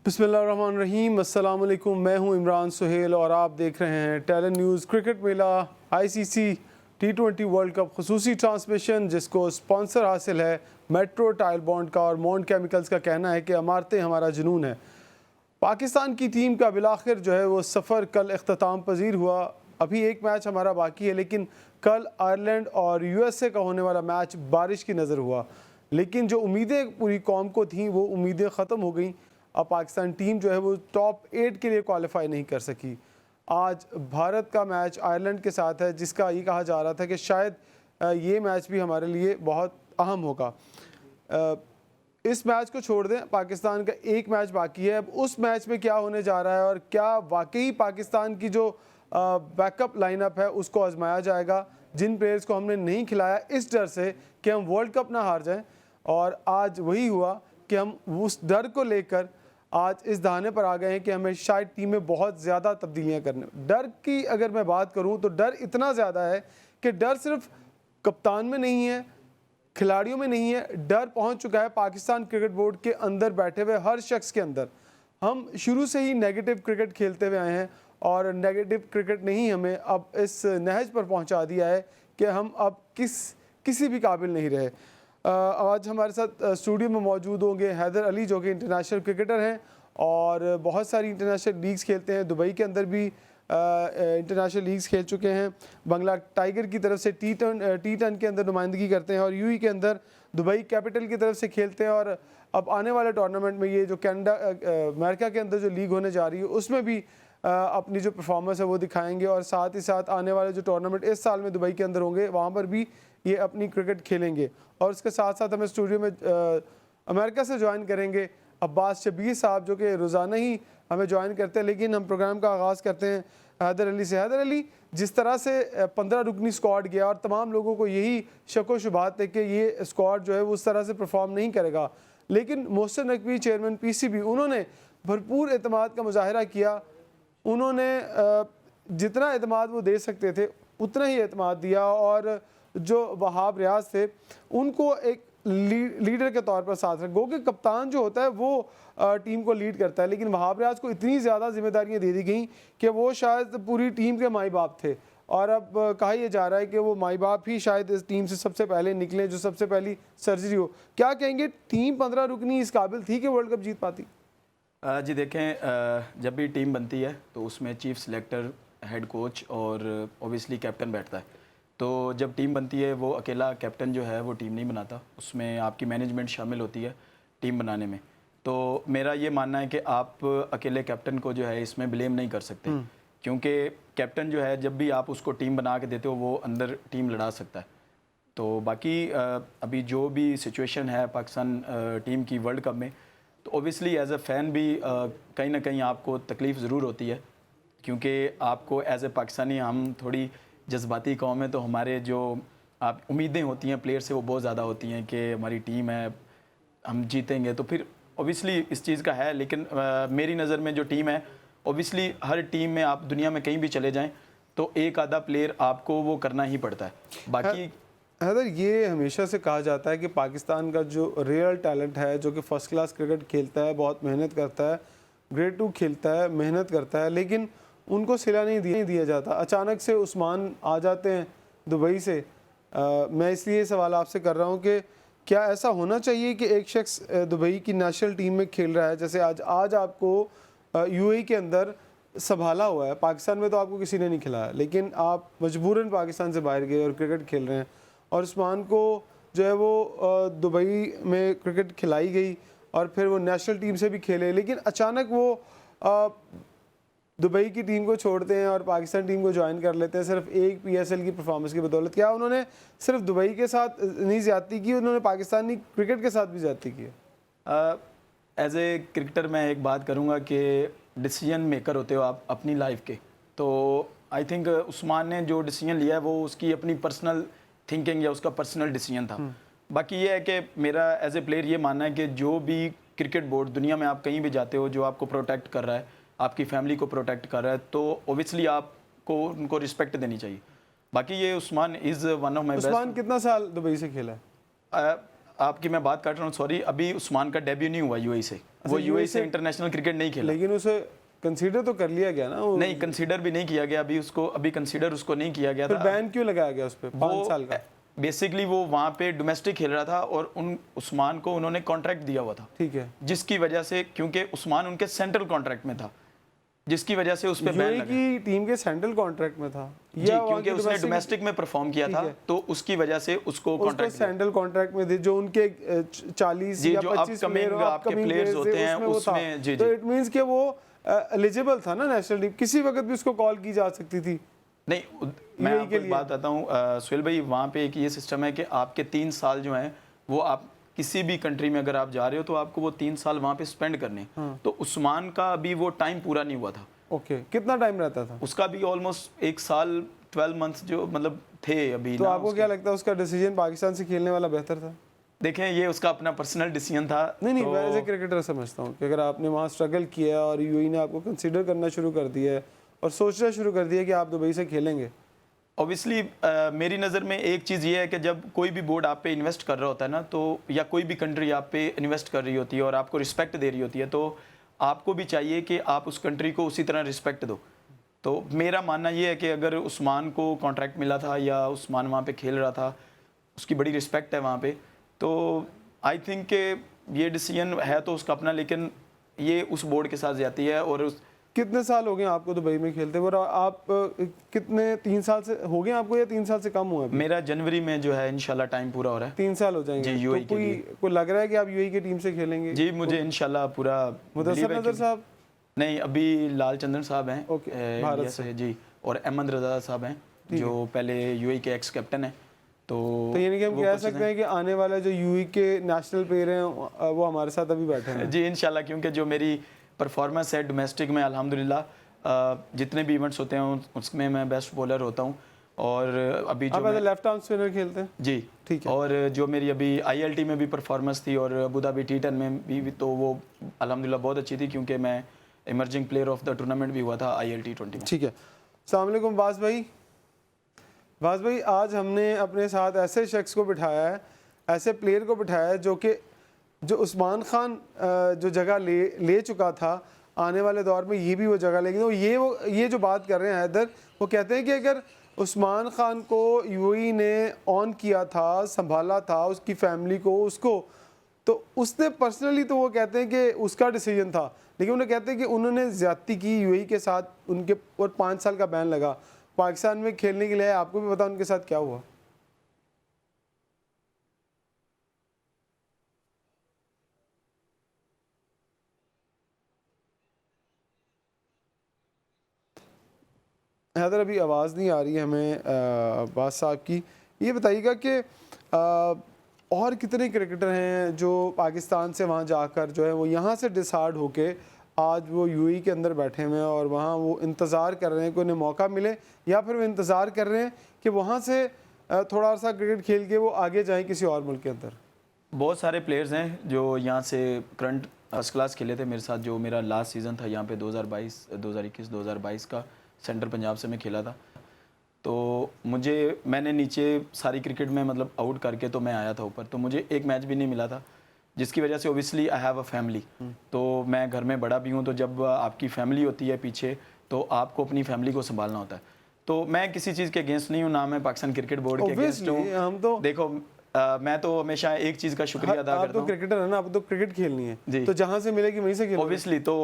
बिस्मिल्लाहिर्रहमानिर्रहीम, अस्सलाम वालेकुम। मैं हूं इमरान सुहेल और आप देख रहे हैं टैलेंट न्यूज़। क्रिकेट मेला आईसीसी T20 वर्ल्ड कप खसूसी ट्रांसमिशन जिसको स्पॉन्सर हासिल है मेट्रो टाइल बॉन्ड का और मॉन्ट केमिकल्स का कहना है कि इमारतें हमारा जुनून है। पाकिस्तान की टीम का बिलाखिर जो है वो सफ़र कल इख्तिताम पजीर हुआ। अभी एक मैच हमारा बाकी है, लेकिन कल आयरलैंड और यूएसए का होने वाला मैच बारिश की नज़र हुआ। लेकिन जो उम्मीदें पूरी कौम को थीं वो उम्मीदें ख़त्म हो गई। अब पाकिस्तान टीम जो है वो टॉप 8 के लिए क्वालिफाई नहीं कर सकी। आज भारत का मैच आयरलैंड के साथ है, जिसका ये कहा जा रहा था कि शायद ये मैच भी हमारे लिए बहुत अहम होगा। इस मैच को छोड़ दें, पाकिस्तान का एक मैच बाकी है। अब उस मैच में क्या होने जा रहा है और क्या वाकई पाकिस्तान की जो बैकअप लाइनअप है उसको आजमाया जाएगा, जिन प्लेयर्स को हमने नहीं खिलाया इस डर से कि हम वर्ल्ड कप ना हार जाएं। और आज वही हुआ कि हम उस डर को लेकर आज इस दहाने पर आ गए हैं कि हमें शायद टीम में बहुत ज़्यादा तब्दीलियां करने। डर की अगर मैं बात करूं तो डर इतना ज़्यादा है कि डर सिर्फ कप्तान में नहीं है, खिलाड़ियों में नहीं है, डर पहुंच चुका है पाकिस्तान क्रिकेट बोर्ड के अंदर बैठे हुए हर शख्स के अंदर। हम शुरू से ही नेगेटिव क्रिकेट खेलते हुए आए हैं और नेगेटिव क्रिकेट ने ही हमें अब इस नहज पर पहुंचा दिया है कि हम अब किसी भी काबिल नहीं रहे। आज हमारे साथ स्टूडियो में मौजूद होंगे हैदर अली, जो कि इंटरनेशनल क्रिकेटर हैं और बहुत सारी इंटरनेशनल लीग्स खेलते हैं। दुबई के अंदर भी इंटरनेशनल लीग्स खेल चुके हैं। बंगला टाइगर की तरफ से टी10 के अंदर नुमाइंदगी करते हैं और यूई के अंदर दुबई कैपिटल की तरफ से खेलते हैं। और अब आने वाले टूर्नामेंट में ये जो कनाडा अमेरिका के अंदर जो लीग होने जा रही है उसमें भी अपनी जो परफॉर्मेंस है वो दिखाएंगे। और साथ ही साथ आने वाले जो टूर्नामेंट इस साल में दुबई के अंदर होंगे वहाँ पर भी ये अपनी क्रिकेट खेलेंगे। और इसके साथ साथ हमें स्टूडियो में अमेरिका से ज्वाइन करेंगे अब्बास शबीर साहब, जो कि रोज़ाना ही हमें ज्वाइन करते हैं, लेकिन हम प्रोग्राम का आगाज़ करते हैं हैदर अली से। हैदर अली, जिस तरह से 15 रुकनी स्क्वाड गया और तमाम लोगों को यही शक व शुबहात है कि ये स्क्वाड जो है वो उस तरह से परफॉर्म नहीं करेगा, लेकिन मोहसिन नकवी चेयरमैन पीसीबी उन्होंने भरपूर एतमाद का मुजाहरा किया। उन्होंने जितना एतमाद वो दे सकते थे उतना ही एतमाद दिया और जो वहाब रियाज थे उनको एक लीडर के तौर पर साथ रख। गो कि कप्तान जो होता है वो टीम को लीड करता है, लेकिन वहाब रियाज को इतनी ज़्यादा जिम्मेदारियां दे दी गई कि वो शायद पूरी टीम के माई बाप थे। और अब कहा यह जा रहा है कि वो माई बाप ही शायद इस टीम से सबसे पहले निकले, जो सबसे पहली सर्जरी हो। क्या कहेंगे, टीम 15 रुकनी इस काबिल थी कि वर्ल्ड कप जीत पाती? जी देखें, जब भी टीम बनती है तो उसमें चीफ सिलेक्टर, हेड कोच और ओबियसली कैप्टन बैठता है। तो जब टीम बनती है वो अकेला कैप्टन जो है वो टीम नहीं बनाता, उसमें आपकी मैनेजमेंट शामिल होती है टीम बनाने में। तो मेरा ये मानना है कि आप अकेले कैप्टन को जो है इसमें ब्लेम नहीं कर सकते, क्योंकि कैप्टन जो है जब भी आप उसको टीम बना के देते हो वो अंदर टीम लड़ा सकता है। तो बाकी अभी जो भी सिचुएशन है पाकिस्तान टीम की वर्ल्ड कप में, तो ओबियसली एज ए फ़ैन भी कहीं ना कहीं आपको तकलीफ़ ज़रूर होती है, क्योंकि आपको एज ए पाकिस्तानी हम थोड़ी जज्बाती कौम है, तो हमारे जो आप उम्मीदें होती हैं प्लेयर से वो बहुत ज़्यादा होती हैं कि हमारी टीम है, हम जीतेंगे। तो फिर ओबियसली इस चीज़ का है, लेकिन मेरी नज़र में जो टीम है, ओबियसली हर टीम में आप दुनिया में कहीं भी चले जाएं तो एक आधा प्लेयर आपको वो करना ही पड़ता है। बाकी हैदर, ये हमेशा से कहा जाता है कि पाकिस्तान का जो रियल टैलेंट है, जो कि फ़र्स्ट क्लास क्रिकेट खेलता है, बहुत मेहनत करता है, ग्रेड 2 खेलता है, मेहनत करता है, लेकिन उनको सिला नहीं दिया जाता। अचानक से उस्मान आ जाते हैं दुबई से। मैं इसलिए सवाल आपसे कर रहा हूँ कि क्या ऐसा होना चाहिए कि एक शख्स दुबई की नेशनल टीम में खेल रहा है, जैसे आज आपको यूएई के अंदर संभाला हुआ है, पाकिस्तान में तो आपको किसी ने नहीं खिलाया, लेकिन आप मजबूरन पाकिस्तान से बाहर गए और क्रिकेट खेल रहे हैं, और उस्मान को जो है वो दुबई में क्रिकेट खिलाई गई और फिर वो नेशनल टीम से भी खेले, लेकिन अचानक वो दुबई की टीम को छोड़ते हैं और पाकिस्तान टीम को ज्वाइन कर लेते हैं सिर्फ एक पीएसएल की परफॉर्मेंस की बदौलत। क्या उन्होंने सिर्फ दुबई के साथ नहीं ज़्यादती की, उन्होंने पाकिस्तानी क्रिकेट के साथ भी ज़्यादती की? एज ए क्रिकेटर मैं एक बात करूँगा कि डिसीजन मेकर होते हो आप अपनी लाइफ के, तो आई थिंक उस्मान ने जो डिसीजन लिया है वो उसकी अपनी पर्सनल थिंकिंग या उसका पर्सनल डिसीजन था। बाकी ये है कि मेरा एज ए प्लेयर ये मानना है कि जो भी क्रिकेट बोर्ड दुनिया में आप कहीं भी जाते हो जो आपको प्रोटेक्ट कर रहा है, आपकी फैमिली को प्रोटेक्ट कर रहा है, तो ओबियसली आपको उनको रिस्पेक्ट देनी चाहिए। बाकी ये Usman is one of my best. Usman कितना साल दुबई से खेला है? आपकी मैं बात काट रहा हूँ, सॉरी, अभी उस्मान का डेब्यू नहीं हुआ यूएई से, वो यूएई से इंटरनेशनल क्रिकेट नहीं खेला। लेकिन उसे कंसीडर तो कर लिया गया ना नहीं, कंसीडर भी नहीं किया गया अभी कंसीडर उसको नहीं किया गया फिर था। बैन क्यों लगाया गया उस पर 5 साल का? बेसिकली वो वहाँ पे डोमेस्टिक खेल रहा था और उस्मान को उन्होंने कॉन्ट्रैक्ट दिया हुआ था, ठीक है, जिसकी वजह से, क्योंकि उस्मान उनके सेंट्रल कॉन्ट्रैक्ट में था, जिसकी वजह से उस पे बैन लगा। की टीम के सेंट्रल कॉन्ट्रैक्ट में था जी, क्योंकि उसने डोमेस्टिक में परफॉर्म किया था, तो उसकी वजह से उसको कॉन्ट्रैक्ट सेंट्रल कॉन्ट्रैक्ट में थे, जो उनके 40 या 25 आपके प्लेयर्स होते हैं उसमें। जी, तो इट मींस कि वो एलिजिबल था ना नेशनल टीम, किसी वक्त भी उसको कॉल की जा सकती थी। नहीं, मैं आपको एक बात बताता हूँ सुहेल भाई, वहाँ पे एक ये सिस्टम है कि आपके 3 साल जो हैं वो आप किसी भी कंट्री में अगर आप जा रहे हो तो आपको वो 3 साल वहाँ पे स्पेंड करने। तो उस्मान का अभी वो टाइम पूरा नहीं हुआ था। ओके, कितना टाइम रहता था उसका भी ऑलमोस्ट 1 साल 12 मंथ्स जो मतलब थे अभी। तो आपको क्या लगता है उसका डिसीजन पाकिस्तान से खेलने वाला बेहतर था? देखें, ये उसका अपना पर्सनल डिसीजन था। नहीं, तो मैं एज ए क्रिकेटर समझता हूँ कि अगर आपने वहाँ स्ट्रगल किया और यूएई ने आपको कंसीडर करना शुरू कर दिया है और सोचना शुरू कर दिया कि आप दुबई से खेलेंगे, ऑब्वियसली मेरी नज़र में एक चीज़ ये है कि जब कोई भी बोर्ड आप पे इन्वेस्ट कर रहा होता है ना, तो या कोई भी कंट्री आप पे इन्वेस्ट कर रही होती है और आपको रिस्पेक्ट दे रही होती है, तो आपको भी चाहिए कि आप उस कंट्री को उसी तरह रिस्पेक्ट दो। तो मेरा मानना ये है कि अगर उस्मान को कॉन्ट्रैक्ट मिला था या उस्मान वहाँ पे खेल रहा था, उसकी बड़ी रिस्पेक्ट है वहाँ पे, तो आई थिंक कि ये डिसीजन है तो उसका अपना, लेकिन ये उस बोर्ड के साथ जाती है। और कितने साल हो गए आपको दुबई में खेलते हुए? और आप कितने 3 साल से हो गए आपको या 3 साल से कम हुआ? मेरा जनवरी में जो है इंशाल्लाह टाइम पूरा हो रहा है। 3 साल हो जाएंगे जी, यूएई तो कोई लग रहा है कि आप यूएई की टीम से खेलेंगे? जी, मुझे इंशाल्लाह पूरा मुदस्सिर नजर साहब नहीं, अभी लाल चंदन साहब हैं भारत से जी, और अहमद रजा साहब हैं जो पहले यूएई के एक्स कैप्टन हैं। तो यानी कि हम कह सकते हैं कि आने वाले जो यूएई के नेशनल प्लेयर हैं वो हमारे साथ अभी बैठे हैं। जी, इंशाल्लाह, क्योंकि जो मेरी परफॉर्मेंस है डोमेस्टिक में अल्हम्दुलिल्लाह जितने भी इवेंट्स होते हैं उसमें मैं बेस्ट बॉलर होता हूँ। और अभी जो आप लेफ्ट आर्म स्पिनर खेलते हैं? जी, ठीक है। और जो मेरी अभी आईएलटी में भी परफॉर्मेंस थी और अबू धाबी T10 में भी, तो वो अल्हम्दुलिल्लाह बहुत अच्छी थी, क्योंकि मैं emerging player of the tournament भी हुआ था ILT 20 में। ठीक है। अस्सलाम वालेकुम वास भाई। वास भाई, आज हमने अपने साथ ऐसे शख्स को बिठाया है, ऐसे प्लेयर को बिठाया है जो उस्मान खान जो जगह ले चुका था, आने वाले दौर में ये भी वो जगह लेंगे। तो ये जो बात कर रहे हैं हैदर, वो कहते हैं कि अगर उस्मान खान को यूएई ने ऑन किया था, संभाला था, उसकी फैमिली को, उसको, तो उसने पर्सनली, तो वो कहते हैं कि उसका डिसीजन था, लेकिन उन्हें कहते हैं कि उन्होंने ज़्यादती की यूएई के साथ, उनके और 5 साल का बैन लगा पाकिस्तान में खेलने के लिए। आपको भी पता उनके साथ क्या हुआ? हैदर, अभी आवाज़ नहीं आ रही है हमें अब्बास साहब की। ये बताइएगा कि और कितने क्रिकेटर हैं जो पाकिस्तान से वहाँ जाकर जो है वो यहाँ से डिसाइड होके आज वो यूएई के अंदर बैठे हुए हैं और वहाँ वो इंतज़ार कर रहे हैं कि उन्हें मौका मिले, या फिर वो इंतज़ार कर रहे हैं कि वहाँ से थोड़ा सा क्रिकेट खेल के वो आगे जाएं किसी और मुल्क के अंदर? बहुत सारे प्लेयर्स हैं जो यहाँ से करंट फर्स्ट क्लास खेले थे मेरे साथ। जो मेरा लास्ट सीज़न था यहाँ पे 2021-2022 का, सेंट्रल पंजाब से मैं खेला था। तो मैंने नीचे सारी क्रिकेट में मतलब आउट करके तो मैं आया था ऊपर, तो मुझे एक मैच भी नहीं मिला था, जिसकी वजह से obviously I have a family. तो मैं घर में बड़ा भी हूँ, तो जब आपकी फैमिली होती है पीछे, तो आपको अपनी फैमिली को संभालना होता है। तो मैं किसी चीज़ के अगेंस्ट नहीं हूँ, ना मैं पाकिस्तान क्रिकेट बोर्ड के अगेंस्ट हूँ। हम तो देखो, मैं तो हमेशा एक चीज़ का शुक्रिया अदा करता हूँ। आप तो क्रिकेटर है ना, आप तो क्रिकेट खेलनी है, तो जहाँ से मिलेगी वहीं से खेलो ओबियसली। तो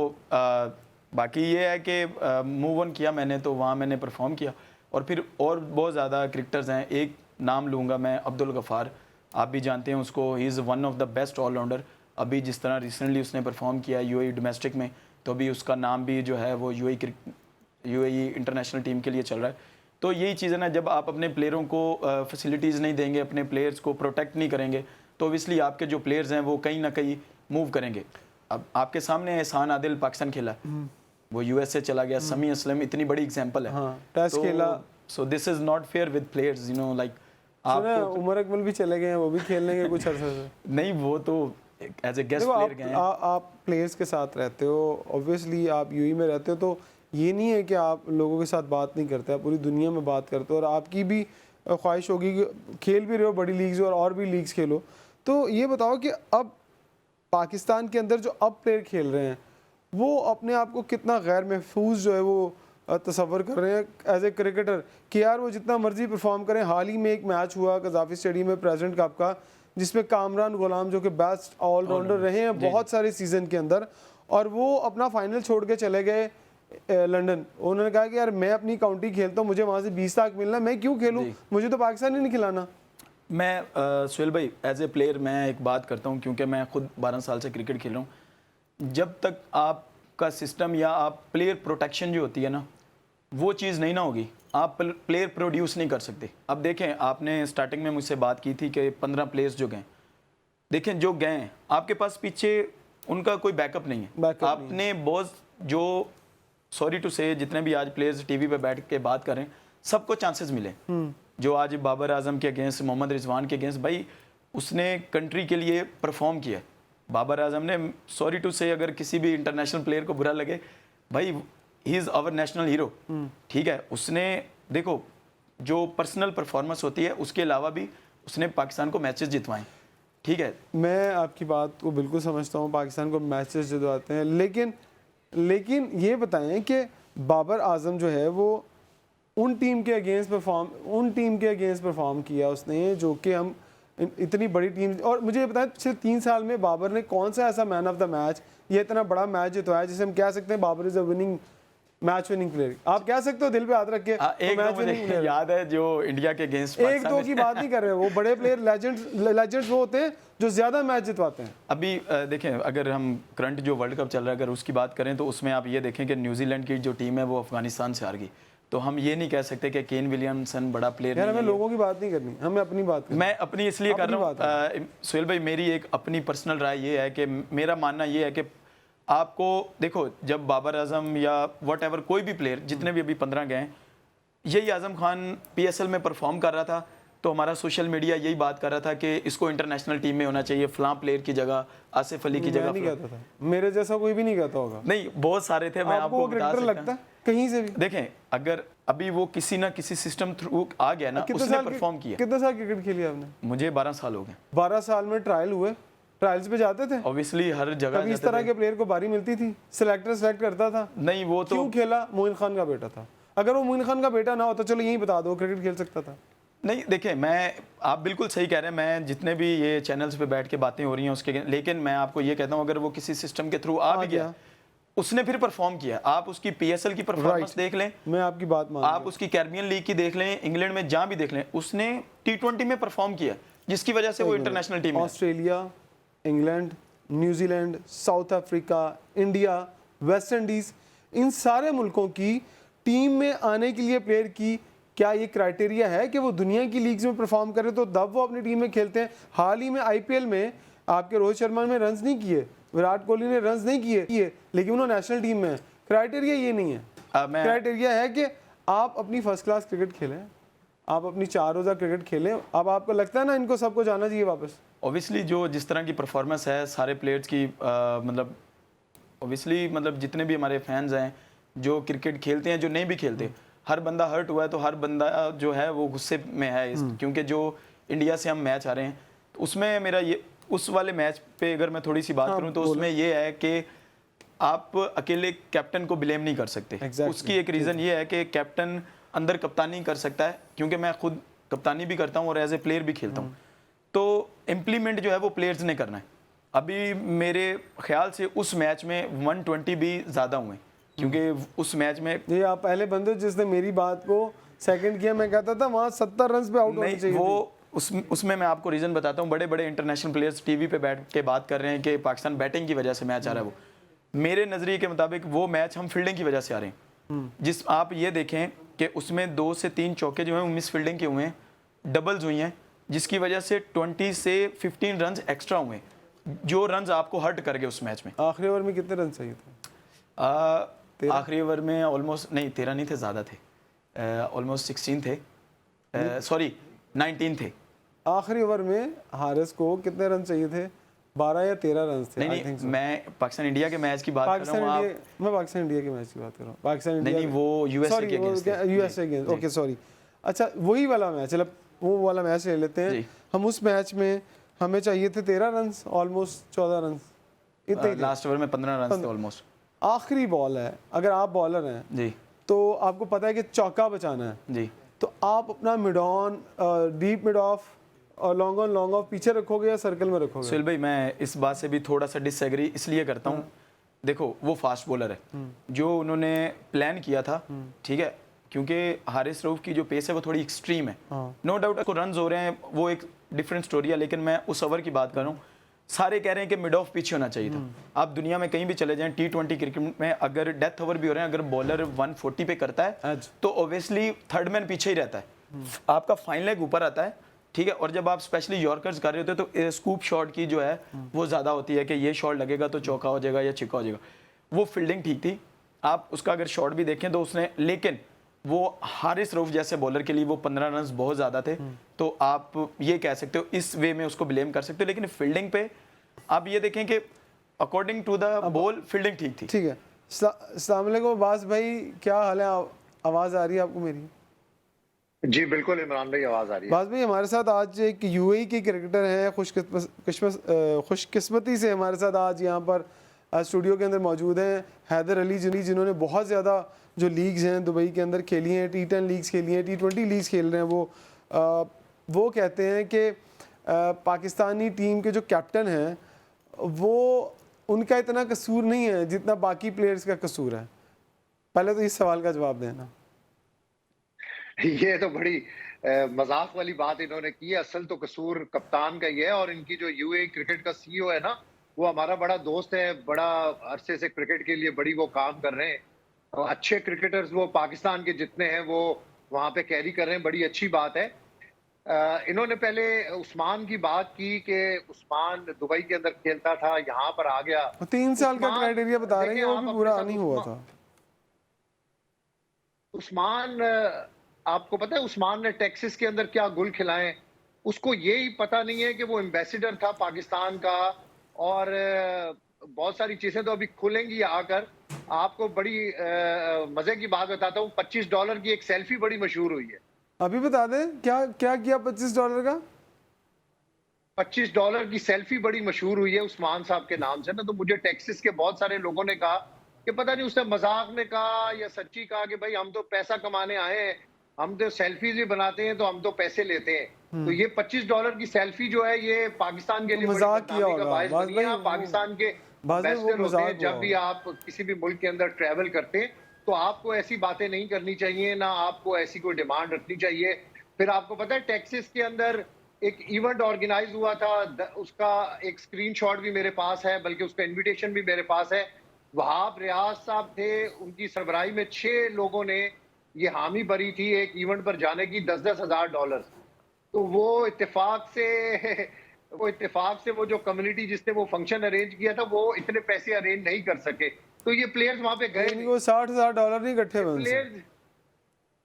बाकी ये है कि मूव ऑन किया मैंने, तो वहाँ मैंने परफॉर्म किया। और फिर और बहुत ज़्यादा क्रिकेटर्स हैं, एक नाम लूँगा मैं, अब्दुल गफ़ार, आप भी जानते हैं उसको, he is one of the best allrounder. अभी जिस तरह रिसेंटली उसने परफॉर्म किया यूएई डोमेस्टिक में, तो अभी उसका नाम भी जो है वो यूएई इंटरनेशनल टीम के लिए चल रहा है। तो यही चीज़ है ना, जब आप अपने प्लेयरों को फैसिलिटीज़ नहीं देंगे, अपने प्लेयर्स को प्रोटेक्ट नहीं करेंगे, तो ओबियसली आपके जो प्लेयर्स हैं वो कहीं ना कहीं मूव करेंगे। अब आपके सामने एहसान आदिल पाकिस्तान खेला, वो यूएसए चला गया, समी असलम इतनी बड़ी एग्जांपल है, टेस्ट खेला। So this is not fair with players, you know, like आप उमर अकमल भी चले गए हैं, वो भी खेलने के कुछ अर्से से। नहीं, वो तो एज ए गेस्ट प्लेयर गए हैं। आप प्लेयर्स के साथ रहते हो, ऑब्वियसली आप यूएई में रहते हो, तो ये नहीं है कि आप लोगों के साथ बात नहीं करते, आप पूरी दुनिया में बात करते हो, और आपकी भी ख्वाहिश होगी कि खेल भी रहे हो बड़ी लीग्स और भी लीग्स खेलो। तो ये बताओ कि अब पाकिस्तान के अंदर जो अब प्लेयर खेल रहे हैं वो अपने आप को कितना गैर महफूज जो है वो तसव्वुर कर रहे हैं एज ए क्रिकेटर कि यार वो जितना मर्जी परफॉर्म करें। हाल ही में एक मैच हुआ कजाफी स्टेडियम में प्रेसिडेंट कप का, जिसमें कामरान गुलाम जो कि बेस्ट ऑलराउंडर रहे हैं बहुत सारे सीजन के अंदर, और वो अपना फाइनल छोड़ के चले गए लंदन। उन्होंने कहा कि यार मैं अपनी काउंटी खेलता हूँ, मुझे वहाँ से 20 लाख मिलना, मैं क्यों खेलूँ, मुझे तो पाकिस्तान ही नहीं खिलाना। मैं सुहेल भाई एज ए प्लेयर मैं एक बात करता हूँ, क्योंकि मैं खुद 12 साल से क्रिकेट खेल रहा हूँ। जब तक आपका सिस्टम या आप प्लेयर प्रोटेक्शन जो होती है ना, वो चीज़ नहीं ना होगी, आप प्लेयर प्रोड्यूस नहीं कर सकते। अब देखें, आपने स्टार्टिंग में मुझसे बात की थी कि 15 प्लेयर्स जो गए, देखें जो गए हैं आपके पास पीछे उनका कोई बैकअप नहीं है। आपने बहुत जो सॉरी टू से जितने भी आज प्लेयर्स टीवी पे बैठ के बात करें, सबको चांसेस मिले। जो आज बाबर आजम के अगेंस्ट, मोहम्मद रिजवान के अगेंस्ट, भाई उसने कंट्री के लिए परफॉर्म किया। बाबर आजम ने, सॉरी टू से अगर किसी भी इंटरनेशनल प्लेयर को बुरा लगे, भाई he is our national hero, ठीक है। उसने देखो जो पर्सनल परफॉर्मेंस होती है उसके अलावा भी उसने पाकिस्तान को मैचेस जितवाए, ठीक है। मैं आपकी बात को बिल्कुल समझता हूँ, पाकिस्तान को मैचेस जितवाते हैं, लेकिन ये बताएं कि बाबर आजम जो है वो उन टीम के अगेंस्ट परफॉर्म किया उसने जो कि हम इतनी बड़ी टीम, और मुझे ये बताएं पिछले 3 साल में बाबर ने कौन सा ऐसा मैन ऑफ द मैच, ये इतना बड़ा मैच जितवाया जिसे हम कह सकते हैं Babar is a winning match winning player. आप कह सकते हो दिल पे हाथ रख के एक मैच मुझे याद है जो इंडिया के अगेंस्ट, एक दो की बात नहीं कर रहे, वो बड़े प्लेयर लेजेंड्स वो होते हैं जो ज्यादा मैच जितवाते हैं। अभी देखें, अगर हम करंट जो वर्ल्ड कप चल रहा है अगर उसकी बात करें तो उसमें आप ये देखें कि न्यूजीलैंड की जो टीम है वो अफगानिस्तान से हार गई। तो हम ये नहीं कह सकते कि केन विलियमसन बड़ा प्लेयर यार, हमें लोगों की बात नहीं करनी, हमें अपनी बात करनी। मैं अपनी इसलिए कर रहा हूँ सुहेल भाई, मेरी एक अपनी पर्सनल राय ये है कि मेरा मानना ये है कि आपको देखो, जब बाबर आजम या वट एवर कोई भी प्लेयर जितने भी अभी 15 गए, यही आजम खान PSL में परफॉर्म कर रहा था तो हमारा सोशल मीडिया यही बात कर रहा था कि इसको इंटरनेशनल टीम में होना चाहिए, फलां प्लेयर की जगह आसिफ अली की जगह। नहीं कहता था, मेरे जैसा कोई भी नहीं कहता होगा। नहीं, बहुत सारे थे, मैं आपको बता सकता हूं। कहीं से भी देखें, अगर अभी वो किसी ना किसी सिस्टम थ्रू आ गया ना, उसने परफॉर्म किया। कितने साल क्रिकेट खेली आपने? मुझे 12 साल हो गए। 12 साल में ट्रायल हुए, ट्रायल्स पे जाते थे ऑब्वियसली, हर जगह इस तरह के प्लेयर को बारी मिलती थी, सिलेक्टर सेलेक्ट करता था। नहीं, वो तो क्यों खेला? मोइन खान का बेटा था। अगर वो मोइन खान का बेटा ना होता, चलो यही बता दो, क्रिकेट खेल सकता था। नहीं, देखें, आप बिल्कुल सही कह रहे हैं। मैं जितने भी ये चैनल्स पे बैठ के बातें हो रही हैं उसके, लेकिन मैं आपको ये कहता हूँ, अगर वो किसी सिस्टम के थ्रू आ भी गया, उसने फिर परफॉर्म किया, आप उसकी PSL की परफॉर्मेंस देख लें, मैं आपकी बात मान, आप उसकी कैरिबियन लीग की देख लें, इंग्लैंड में जहाँ भी देख लें, उसने T20 में परफॉर्म किया, जिसकी वजह से वो इंटरनेशनल टीम है। Australia, England, New Zealand, South Africa, India, West Indies, इन सारे मुल्कों की टीम में आने के लिए प्लेयर की क्या ये क्राइटेरिया है कि वो दुनिया की लीग्स में परफॉर्म करें तो तब वो अपनी टीम में खेलते हैं? हाल ही में IPL में आपके रोहित शर्मा ने रन्स नहीं किए, विराट कोहली ने रन्स नहीं किए, लेकिन उन्होंने नेशनल टीम में। क्राइटेरिया ये नहीं है, क्राइटेरिया है कि आप अपनी फर्स्ट क्लास क्रिकेट खेलें, आप अपनी 4 रोज़ा क्रिकेट खेलें। अब आपको लगता है ना इनको सबको जाना चाहिए वापस? ऑब्वियसली जो जिस तरह की परफॉर्मेंस है सारे प्लेयर्स की, मतलब ऑब्वियसली मतलब जितने भी हमारे फैंस हैं जो क्रिकेट खेलते हैं, जो नहीं भी खेलते, हर बंदा हर्ट हुआ है, तो हर बंदा जो है वो गुस्से में है क्योंकि जो इंडिया से हम मैच आ रहे हैं, तो उसमें मेरा ये, उस वाले मैच पे अगर मैं थोड़ी सी बात करूं तो उसमें ये है कि आप अकेले कैप्टन को ब्लेम नहीं कर सकते। उसकी एक रीज़न ये है कि कैप्टन अंदर कप्तानी कर सकता है, क्योंकि मैं खुद कप्तानी भी करता हूँ और एज ए प्लेयर भी खेलता हूँ, तो इम्प्लीमेंट जो है वो प्लेयर्स ने करना है। अभी मेरे ख्याल से उस मैच में 120 भी ज़्यादा हुए, क्योंकि उस मैच में ये आप पहले बंदे जिसने मेरी बात को सेकंड किया, मैं कहता था वहाँ 70 रन पे आउट होने चाहिए। वो उसमें मैं आपको रीज़न बताता हूँ। बड़े बड़े इंटरनेशनल प्लेयर्स टीवी पे बैठ के बात कर रहे हैं कि पाकिस्तान बैटिंग की वजह से मैच आ रहा है। वो मेरे नज़रिए के मुताबिक वो मैच हम फील्डिंग की वजह से आ रहे हैं। जिस आप ये देखें कि उसमें 2 से 3 चौके जो हैं वो मिस फील्डिंग के हुए हैं, डबल्स हुई हैं, जिसकी वजह से 20 से 15 रन एक्स्ट्रा हुए, जो रन आपको हर्ट कर गए उस मैच में। आखिरी ओवर में कितने रन चाहिए थे? आखिरी ओवर में ऑलमोस्ट नहीं 13 नहीं थे, ज़्यादा थे, ऑलमोस्ट 16 थे, सॉरी 19 थे। आखिरी ओवर में हारिस को कितने रन चाहिए थे? 12 या 13 रन थे। नहीं, मैं पाकिस्तान इंडिया के मैच की बात कर रहा हूँ। मैं पाकिस्तान इंडिया के मैच की बात कर रहा हूँ। पाकिस्तान इंडिया नहीं, वो यूएसए के अगेंस्ट, ओके सॉरी। अच्छा, वही वाला मैच, मतलब वो वाला मैच ले लेते हैं हम। उस मैच में हमें चाहिए थे 13 रन, ऑलमोस्ट 14 रन, इतने ही थे। लास्ट ओवर में 15 रन थे ऑलमोस्ट। आखिरी बॉल है, अगर आप बॉलर हैं जी तो आपको पता है कि चौका बचाना है, जी। तो आप अपना mid on, deep mid of और लॉन्ग ऑन लॉन्ग ऑफ पीछे रखोगे या सर्कल में रखोगे? सुहेल भाई, मैं इस बात से भी थोड़ा सा डिसएग्री इसलिए करता हूँ। देखो, वो फास्ट बॉलर है, जो उन्होंने प्लान किया था, ठीक है, क्योंकि हारिस रऊफ की जो पेस है वो थोड़ी एक्सट्रीम है। नो डाउट उसको रन हो रहे हैं, वो एक डिफरेंट स्टोरी है, लेकिन मैं उस ओवर की बात कर रहा हूँ। सारे कह रहे हैं कि मिड ऑफ पिच होना चाहिए था। आप दुनिया में कहीं भी चले जाएं, T20 क्रिकेट में अगर डेथ ओवर भी हो रहे हैं, अगर बॉलर 140 पे करता है तो ऑब्वियसली थर्ड मैन पीछे ही रहता है, आपका फाइन लेग ऊपर आता है, ठीक है। और जब आप स्पेशली यॉर्कर्स कर रहे होते हैं तो स्कूप शॉट की जो है वो ज़्यादा होती है कि ये शॉट लगेगा तो चौका हो जाएगा या छिक्का हो जाएगा। वो फील्डिंग ठीक थी, आप उसका अगर शॉट भी देखें तो उसने, लेकिन वो हारिस रऊफ जैसे बॉलर के लिए वो 15 रन बहुत ज़्यादा थे। तो आप ये कह सकते हो, इस वे में उसको ब्लेम कर सकते हो, लेकिन फील्डिंग पे आप ये देखें कि according to the ball fielding ठीक थी। ठीक है। अस्सलाम वालेकुम अब्बास भाई, क्या हाल है? आवाज़ आ रही है आपको मेरी? जी बिल्कुल इमरान भाई, आवाज़ आ रही है। बास भाई, हमारे साथ आज एक यूएई के क्रिकेटर हैं, खुशकिस्मती से हमारे साथ आज यहाँ पर स्टूडियो के अंदर मौजूद हैं हैदर अली जनी, जिन्होंने बहुत ज़्यादा जो लीग्स हैं दुबई के अंदर खेली हैं, T10 लीग्स खेली हैं, T20 लीग्स खेल रहे हैं। वो कहते हैं कि पाकिस्तानी टीम के जो कैप्टन हैं वो उनका इतना कसूर नहीं है जितना बाकी प्लेयर्स का कसूर है। पहले तो इस सवाल का जवाब देना। ये तो बड़ी मजाक वाली बात इन्होंने की है। असल तो कसूर कप्तान का ही है, और इनकी जो यूएई क्रिकेट का सीईओ है ना, वो हमारा बड़ा दोस्त है, बड़ा अरसे से क्रिकेट के लिए बड़ी वो काम कर रहे हैं। और अच्छे क्रिकेटर्स वो पाकिस्तान के जितने हैं वो वहां पे कैरी कर रहे हैं, बड़ी अच्छी बात है। इन्होंने पहले उस्मान की बात की कि उस्मान दुबई के अंदर खेलता था, यहाँ पर आ गया। 3 साल का उस्मान, क्राइटेरिया बता रहे हैं, वो देखिए, भी आप पूरा अपने नहीं साथ हुआ था। उस्मान, आपको पता है उस्मान ने टेक्सास के अंदर क्या गुल खिलाए? उसको यही पता नहीं है कि वो एम्बेसडर था पाकिस्तान का, और बहुत सारी चीजें तो अभी खुलेंगी आकर। आपको बड़ी मजे की बात बताता हूँ, $25 की एक सेल्फी बड़ी मशहूर हुई है। अभी बता दें क्या क्या किया $25 का? $25 की सेल्फी बड़ी मशहूर हुई है उस्मान साहब के नाम से ना। तो मुझे टेक्सास के बहुत सारे लोगों ने कहा कि पता नहीं उसने मजाक में कहा या सच्ची कहा कि भाई हम तो पैसा कमाने आए हैं, हम तो सेल्फीज भी बनाते हैं, तो हम तो पैसे लेते हैं। तो ये $25 की सेल्फी जो है ये पाकिस्तान के लिए बड़ी मजाक किया बदनामी का होगा बायस बनी है। आप पाकिस्तान के एम्बेसडर होते हैं, जब भी आप किसी भी मुल्क के अंदर ट्रैवल करते हैं तो आपको ऐसी बातें नहीं करनी चाहिए, ना आपको ऐसी कोई डिमांड रखनी चाहिए। फिर आपको पता है टेक्सास के अंदर एक इवेंट ऑर्गेनाइज हुआ था, उसका एक स्क्रीनशॉट भी मेरे पास है, बल्कि उसका इनविटेशन भी मेरे पास है। वहाब रियाज साहब थे, उनकी सरबराही में 6 लोगों ने ये हामी भरी थी एक इवेंट पर जाने की, $10-10 हज़ार। तो वो इत्तेफाक से वो जो कम्युनिटी जिसने वो फंक्शन अरेंज किया था, वो इतने पैसे अरेंज नहीं कर सके, तो ये प्लेयर्स वहां पे गए नहीं। वो $60,000 नहीं इकट्ठे हुए, प्लेयर्स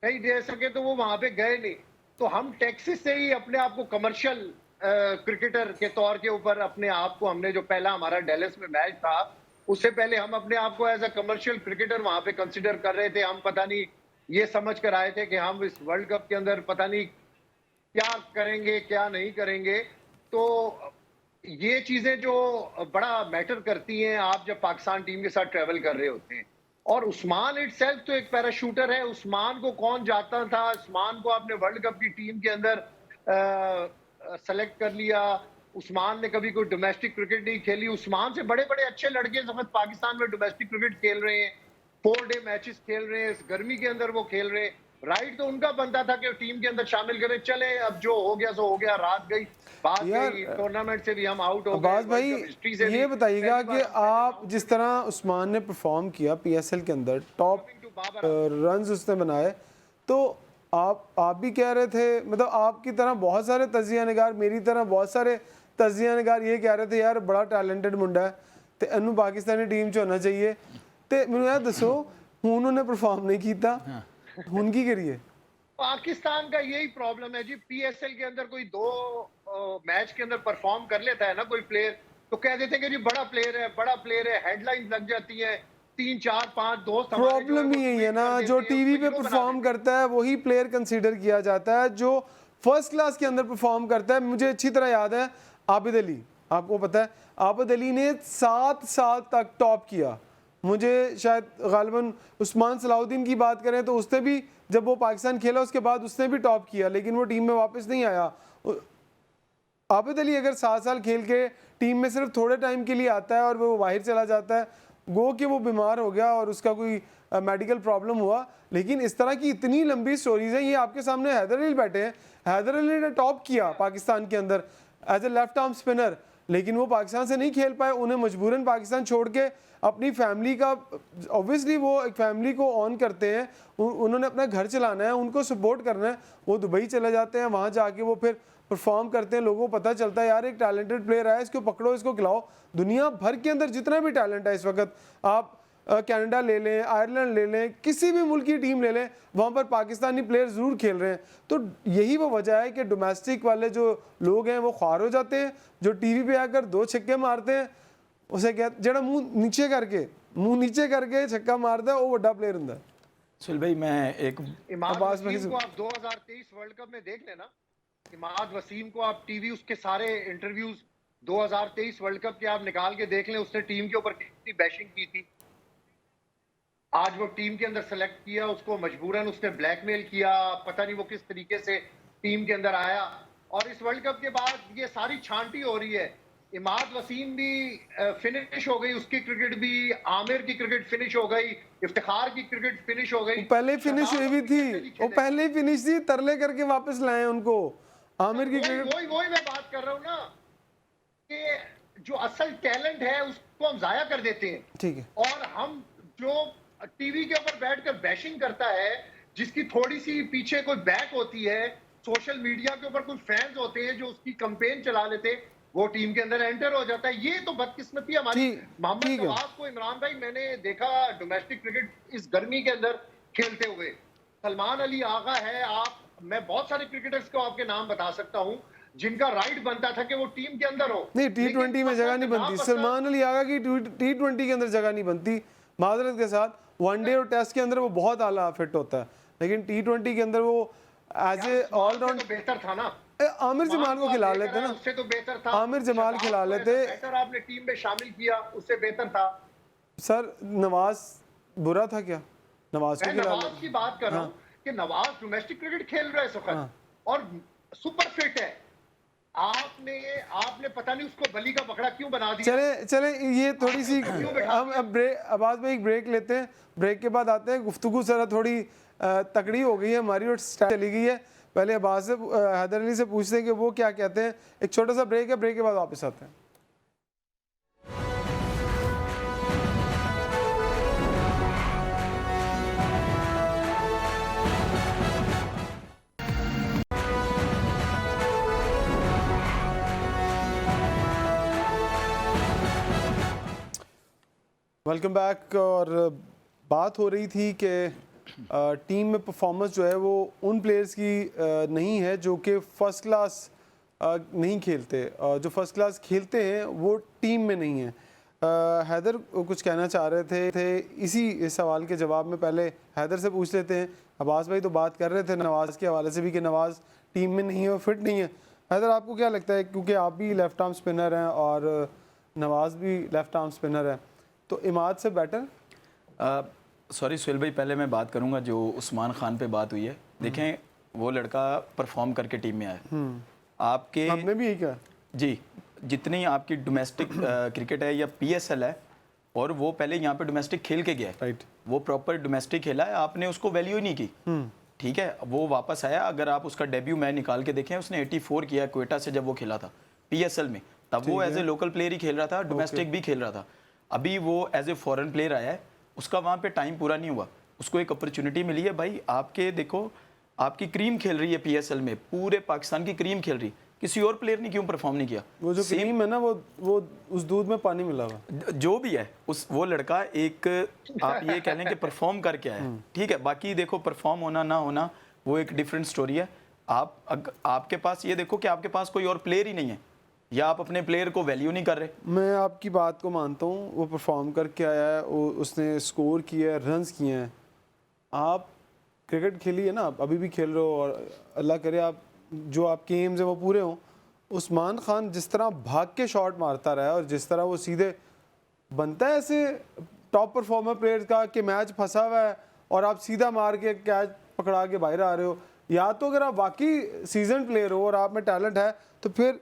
नहीं दे सके तो वो वहां पे गए नहीं। तो हम टेक्सास से ही अपने आप को कमर्शियल क्रिकेटर के तौर के ऊपर अपने आप को, हमने जो पहला हमारा डेलस में मैच था उससे पहले हम अपने आप को एज अ कमर्शियल क्रिकेटर वहां पे कंसिडर कर रहे थे। हम पता नहीं ये समझ कर आए थे कि हम इस वर्ल्ड कप के अंदर पता नहीं क्या करेंगे क्या नहीं करेंगे। तो ये चीजें जो बड़ा मैटर करती हैं आप जब पाकिस्तान टीम के साथ ट्रेवल कर रहे होते हैं। और उस्मान इटसेल्फ तो एक पैराशूटर है, उस्मान को कौन जाता था? उस्मान को आपने वर्ल्ड कप की टीम के अंदर सेलेक्ट कर लिया। उस्मान ने कभी कोई डोमेस्टिक क्रिकेट नहीं खेली। उस्मान से बड़े बड़े अच्छे लड़के इस वक्त पाकिस्तान में डोमेस्टिक क्रिकेट खेल रहे हैं, 4 डे मैचेस खेल रहे हैं, इस गर्मी के अंदर वो खेल रहे हैं। राइट तो उनका बनता था कि टीम के अंदर शामिल करें, चले अब जो हो गया सो हो गया, रात गई बात गई, टूर्नामेंट से भी हम आउट हो गए। भाई ये बताइएगा कि आप जिस तरह उस्मान ने परफॉर्म किया पीएसएल के अंदर, टॉप रन्स उसने बनाए, तो आप भी कह रहे थे, मतलब आपकी तरह बहुत सारे तजिया निगार, मेरी तरह बहुत सारे तजिया निगार ये कह रहे थे यार बड़ा टैलेंटेड मुंडा है तो इनू पाकिस्तानी टीम च होना चाहिए। तो मैंने यार दसो हूँ उन्होंने परफॉर्म नहीं किया, हुन की करिए? पाकिस्तान का यही प्रॉब्लम है जी। पीएसएल के अंदर कोई 2 मैच के अंदर परफॉर्म कर लेता है ना कोई प्लेयर, तो कह देते हैं कि जी बड़ा प्लेयर है, बड़ा प्लेयर है, हेडलाइंस लग जाती है। 3 4 5 दोस्त प्रॉब्लम ही यही है ना, जो टीवी पे परफॉर्म करता है वही प्लेयर कंसीडर किया जाता है, जो फर्स्ट क्लास के अंदर परफॉर्म करता है। मुझे अच्छी तरह याद है आबिद अली, आपको पता है आबिद अली ने 7 साल तक टॉप किया। मुझे शायद गालिबन उस्मान सलाउद्दीन की बात करें तो उसने भी जब वो पाकिस्तान खेला उसके बाद उसने भी टॉप किया, लेकिन वो टीम में वापस नहीं आया। आबिद अली अगर 7 साल खेल के टीम में सिर्फ थोड़े टाइम के लिए आता है और वो बाहर चला जाता है, गो कि वो बीमार हो गया और उसका कोई मेडिकल प्रॉब्लम हुआ, लेकिन इस तरह की इतनी लंबी स्टोरीज हैं। ये आपके सामने हैदर अली बैठे हैं, हैदर अली ने टॉप किया पाकिस्तान के अंदर as a left arm spinner, लेकिन वो पाकिस्तान से नहीं खेल पाए। उन्हें मजबूरन पाकिस्तान छोड़ के अपनी फैमिली का, ऑब्वियसली वो एक फैमिली को ऑन करते हैं, उन्होंने अपना घर चलाना है, उनको सपोर्ट करना है, वो दुबई चले जाते हैं, वहाँ जाके वो फिर परफॉर्म करते हैं। लोगों को पता चलता है यार एक टैलेंटेड प्लेयर है, इसको पकड़ो, इसको खिलाओ। दुनिया भर के अंदर जितना भी टैलेंट है इस वक्त, आप कनाडा ले लें, आयरलैंड ले लें, किसी भी मुल्क की टीम ले लें, वहाँ पर पाकिस्तानी प्लेयर ज़रूर खेल रहे हैं। तो यही वो वजह है कि डोमेस्टिक वाले जो लोग हैं वो ख्वार हो जाते हैं। जो टीवी पे आकर 2 छक्के मारते हैं उसे कहते जरा मुंह नीचे करके छक्का मारता है, वो बड़ा प्लेयर होता है। सुहेल भाई मैं एक इमाद वसीम को आप 2023 वर्ल्ड कप में देख लेना, इमाद वसीम को आप टीवी उसके सारे इंटरव्यूज 2023 वर्ल्ड कप के आप निकाल के देख लें, उसने टीम के ऊपर कितनी बैशिंग की थी। आज वो टीम के अंदर सेलेक्ट किया, उसको मजबूरन उसने ब्लैकमेल किया, पता नहीं वो किस तरीके से टीम के अंदर आया। और इस वर्ल्ड कप के बाद ये सारी छांटी हो रही है। इमाद वसीम भी फिनिश हो गई, उसकी क्रिकेट भी, आमिर की क्रिकेट फिनिश हो गई, इफ्तिखार की क्रिकेट फिनिश हो गई। पहले फिनिश हुई भी थी, वो पहले फिनिश थी, तरले करके वापस लाए उनको। आमिर की क्रिकेट वही मैं बात कर रहा हूँ ना कि जो असल टैलेंट है उसको हम जाया कर देते हैं। ठीक है। और हम जो टीवी के ऊपर बैठकर बैशिंग करता है, जिसकी थोड़ी सी पीछे कोई बैक होती है, सोशल मीडिया के ऊपर कुछ फैंस होते हैं जो उसकी कैंपेन चला लेते, वो टीम के अंदर एंटर हो जाता है। ये तो बदकिस्मती हमारी। मोहम्मद नवाज को इमरान भाई मैंने देखा डोमेस्टिक क्रिकेट इस गर्मी के अंदर खेलते हुए। सलमान अली आगा है, मैं बहुत सारे क्रिकेटर्स को आपके नाम बता सकता हूं जिनका राइट बनता था कि वो टीम के अंदर हो। नहीं, T20 में जगह नहीं बनती। सलमान अली आगा की T20 के अंदर जगह नहीं बनती, माजरत के साथ। वनडे और टेस्ट के अंदर वो बहुत आला फिट होता है, लेकिन T20 के अंदर वो एज ए ऑलराउंड बेहतर था ना। आमिर जमाल को खिला लेते ना, उससे तो बेहतर था। आमिर जमाल खिला लेते। बेहतर आपने टीम में शामिल किया, उससे बेहतर था। सर नवाज बुरा था क्या? नवाज को खिला नवाज की बात कर रहा हूँ कि नवाज डोमेस्टिक क्रिकेट खेल रहा है इस वक्त और सुपर फिट है। आपने पता नहीं उसको बली का बकरा क्यों बना दिया। चले ये थोड़ी सी हम अब ब्रेक, आवाज में एक ब्रेक लेते हैं, ब्रेक के बाद आते हैं। गुफ्तगू सर थोड़ी तकड़ी हो गई है हमारी और चली गई है। पहले अब्बास से, हैदर अली से पूछते हैं कि वो क्या कहते हैं। एक छोटा सा ब्रेक है, ब्रेक के बाद वापस आते हैं। Welcome back. और बात हो रही थी कि टीम में परफॉर्मेंस जो है वो उन प्लेयर्स की नहीं है जो कि फ़र्स्ट क्लास नहीं खेलते। जो फर्स्ट क्लास खेलते हैं वो टीम में नहीं है। हैदर कुछ कहना चाह रहे थे इसी सवाल के जवाब में पहले हैदर से पूछ लेते हैं। अब्बास भाई तो बात कर रहे थे नवाज़ के हवाले से भी कि नवाज़ टीम में नहीं है, फिट नहीं है। हैदर आपको क्या लगता है, क्योंकि आप भी लेफ़्ट आर्म स्पिनर हैं और नवाज़ भी लेफ़्ट आर्म स्पिनर है, तो इमाद से बेटर? सॉरी सुहेल भाई, पहले मैं बात करूंगा जो उस्मान खान पे बात हुई है। देखें वो लड़का परफॉर्म करके टीम में आया। आपके हमने भी यही कहा जी, जितनी आपकी डोमेस्टिक क्रिकेट है या PSL है, और वो पहले यहाँ पे डोमेस्टिक खेल के गया है, राइट, वो प्रॉपर डोमेस्टिक खेला है, आपने उसको वैल्यू ही नहीं की। ठीक है, वो वापस आया। अगर आप उसका डेब्यू मैच निकाल के देखें, उसने 84 किया क्वेटा से जब वो खेला था PSL में, तब वो एज ए लोकल प्लेयर ही खेल रहा था, डोमेस्टिक भी खेल रहा था। अभी वो एज ए फॉरेन प्लेयर आया है, उसका वहाँ पे टाइम पूरा नहीं हुआ, उसको एक अपॉर्चुनिटी मिली है। भाई आपके देखो, आपकी क्रीम खेल रही है PSL में, पूरे पाकिस्तान की क्रीम खेल रही, किसी और प्लेयर ने क्यों परफॉर्म नहीं किया? वो जो क्रीम है ना, वो उस दूध में पानी मिला हुआ, जो भी है वो लड़का एक आप ये कह लें कि परफॉर्म करके आया। ठीक है, बाकी देखो परफॉर्म होना ना होना वो एक डिफरेंट स्टोरी है। आपके पास ये देखो कि आपके पास कोई और प्लेयर ही नहीं है, या आप अपने प्लेयर को वैल्यू नहीं कर रहे। मैं आपकी बात को मानता हूँ, वो परफॉर्म करके आया है, उसने स्कोर किया है, रन्स किए हैं। आप क्रिकेट खेली है ना, अभी भी खेल रहे हो, और अल्लाह करे आप जो आपके एम्स है वो पूरे हों। उस्मान खान जिस तरह भाग के शॉट मारता रहा है और जिस तरह वो सीधे बनता है ऐसे टॉप परफॉर्मर प्लेयर्स का कि मैच फंसा हुआ है और आप सीधा मार के कैच पकड़ा के बाहर आ रहे हो, या तो अगर आप वाकई सीजन प्लेयर हो और आप में टैलेंट है तो फिर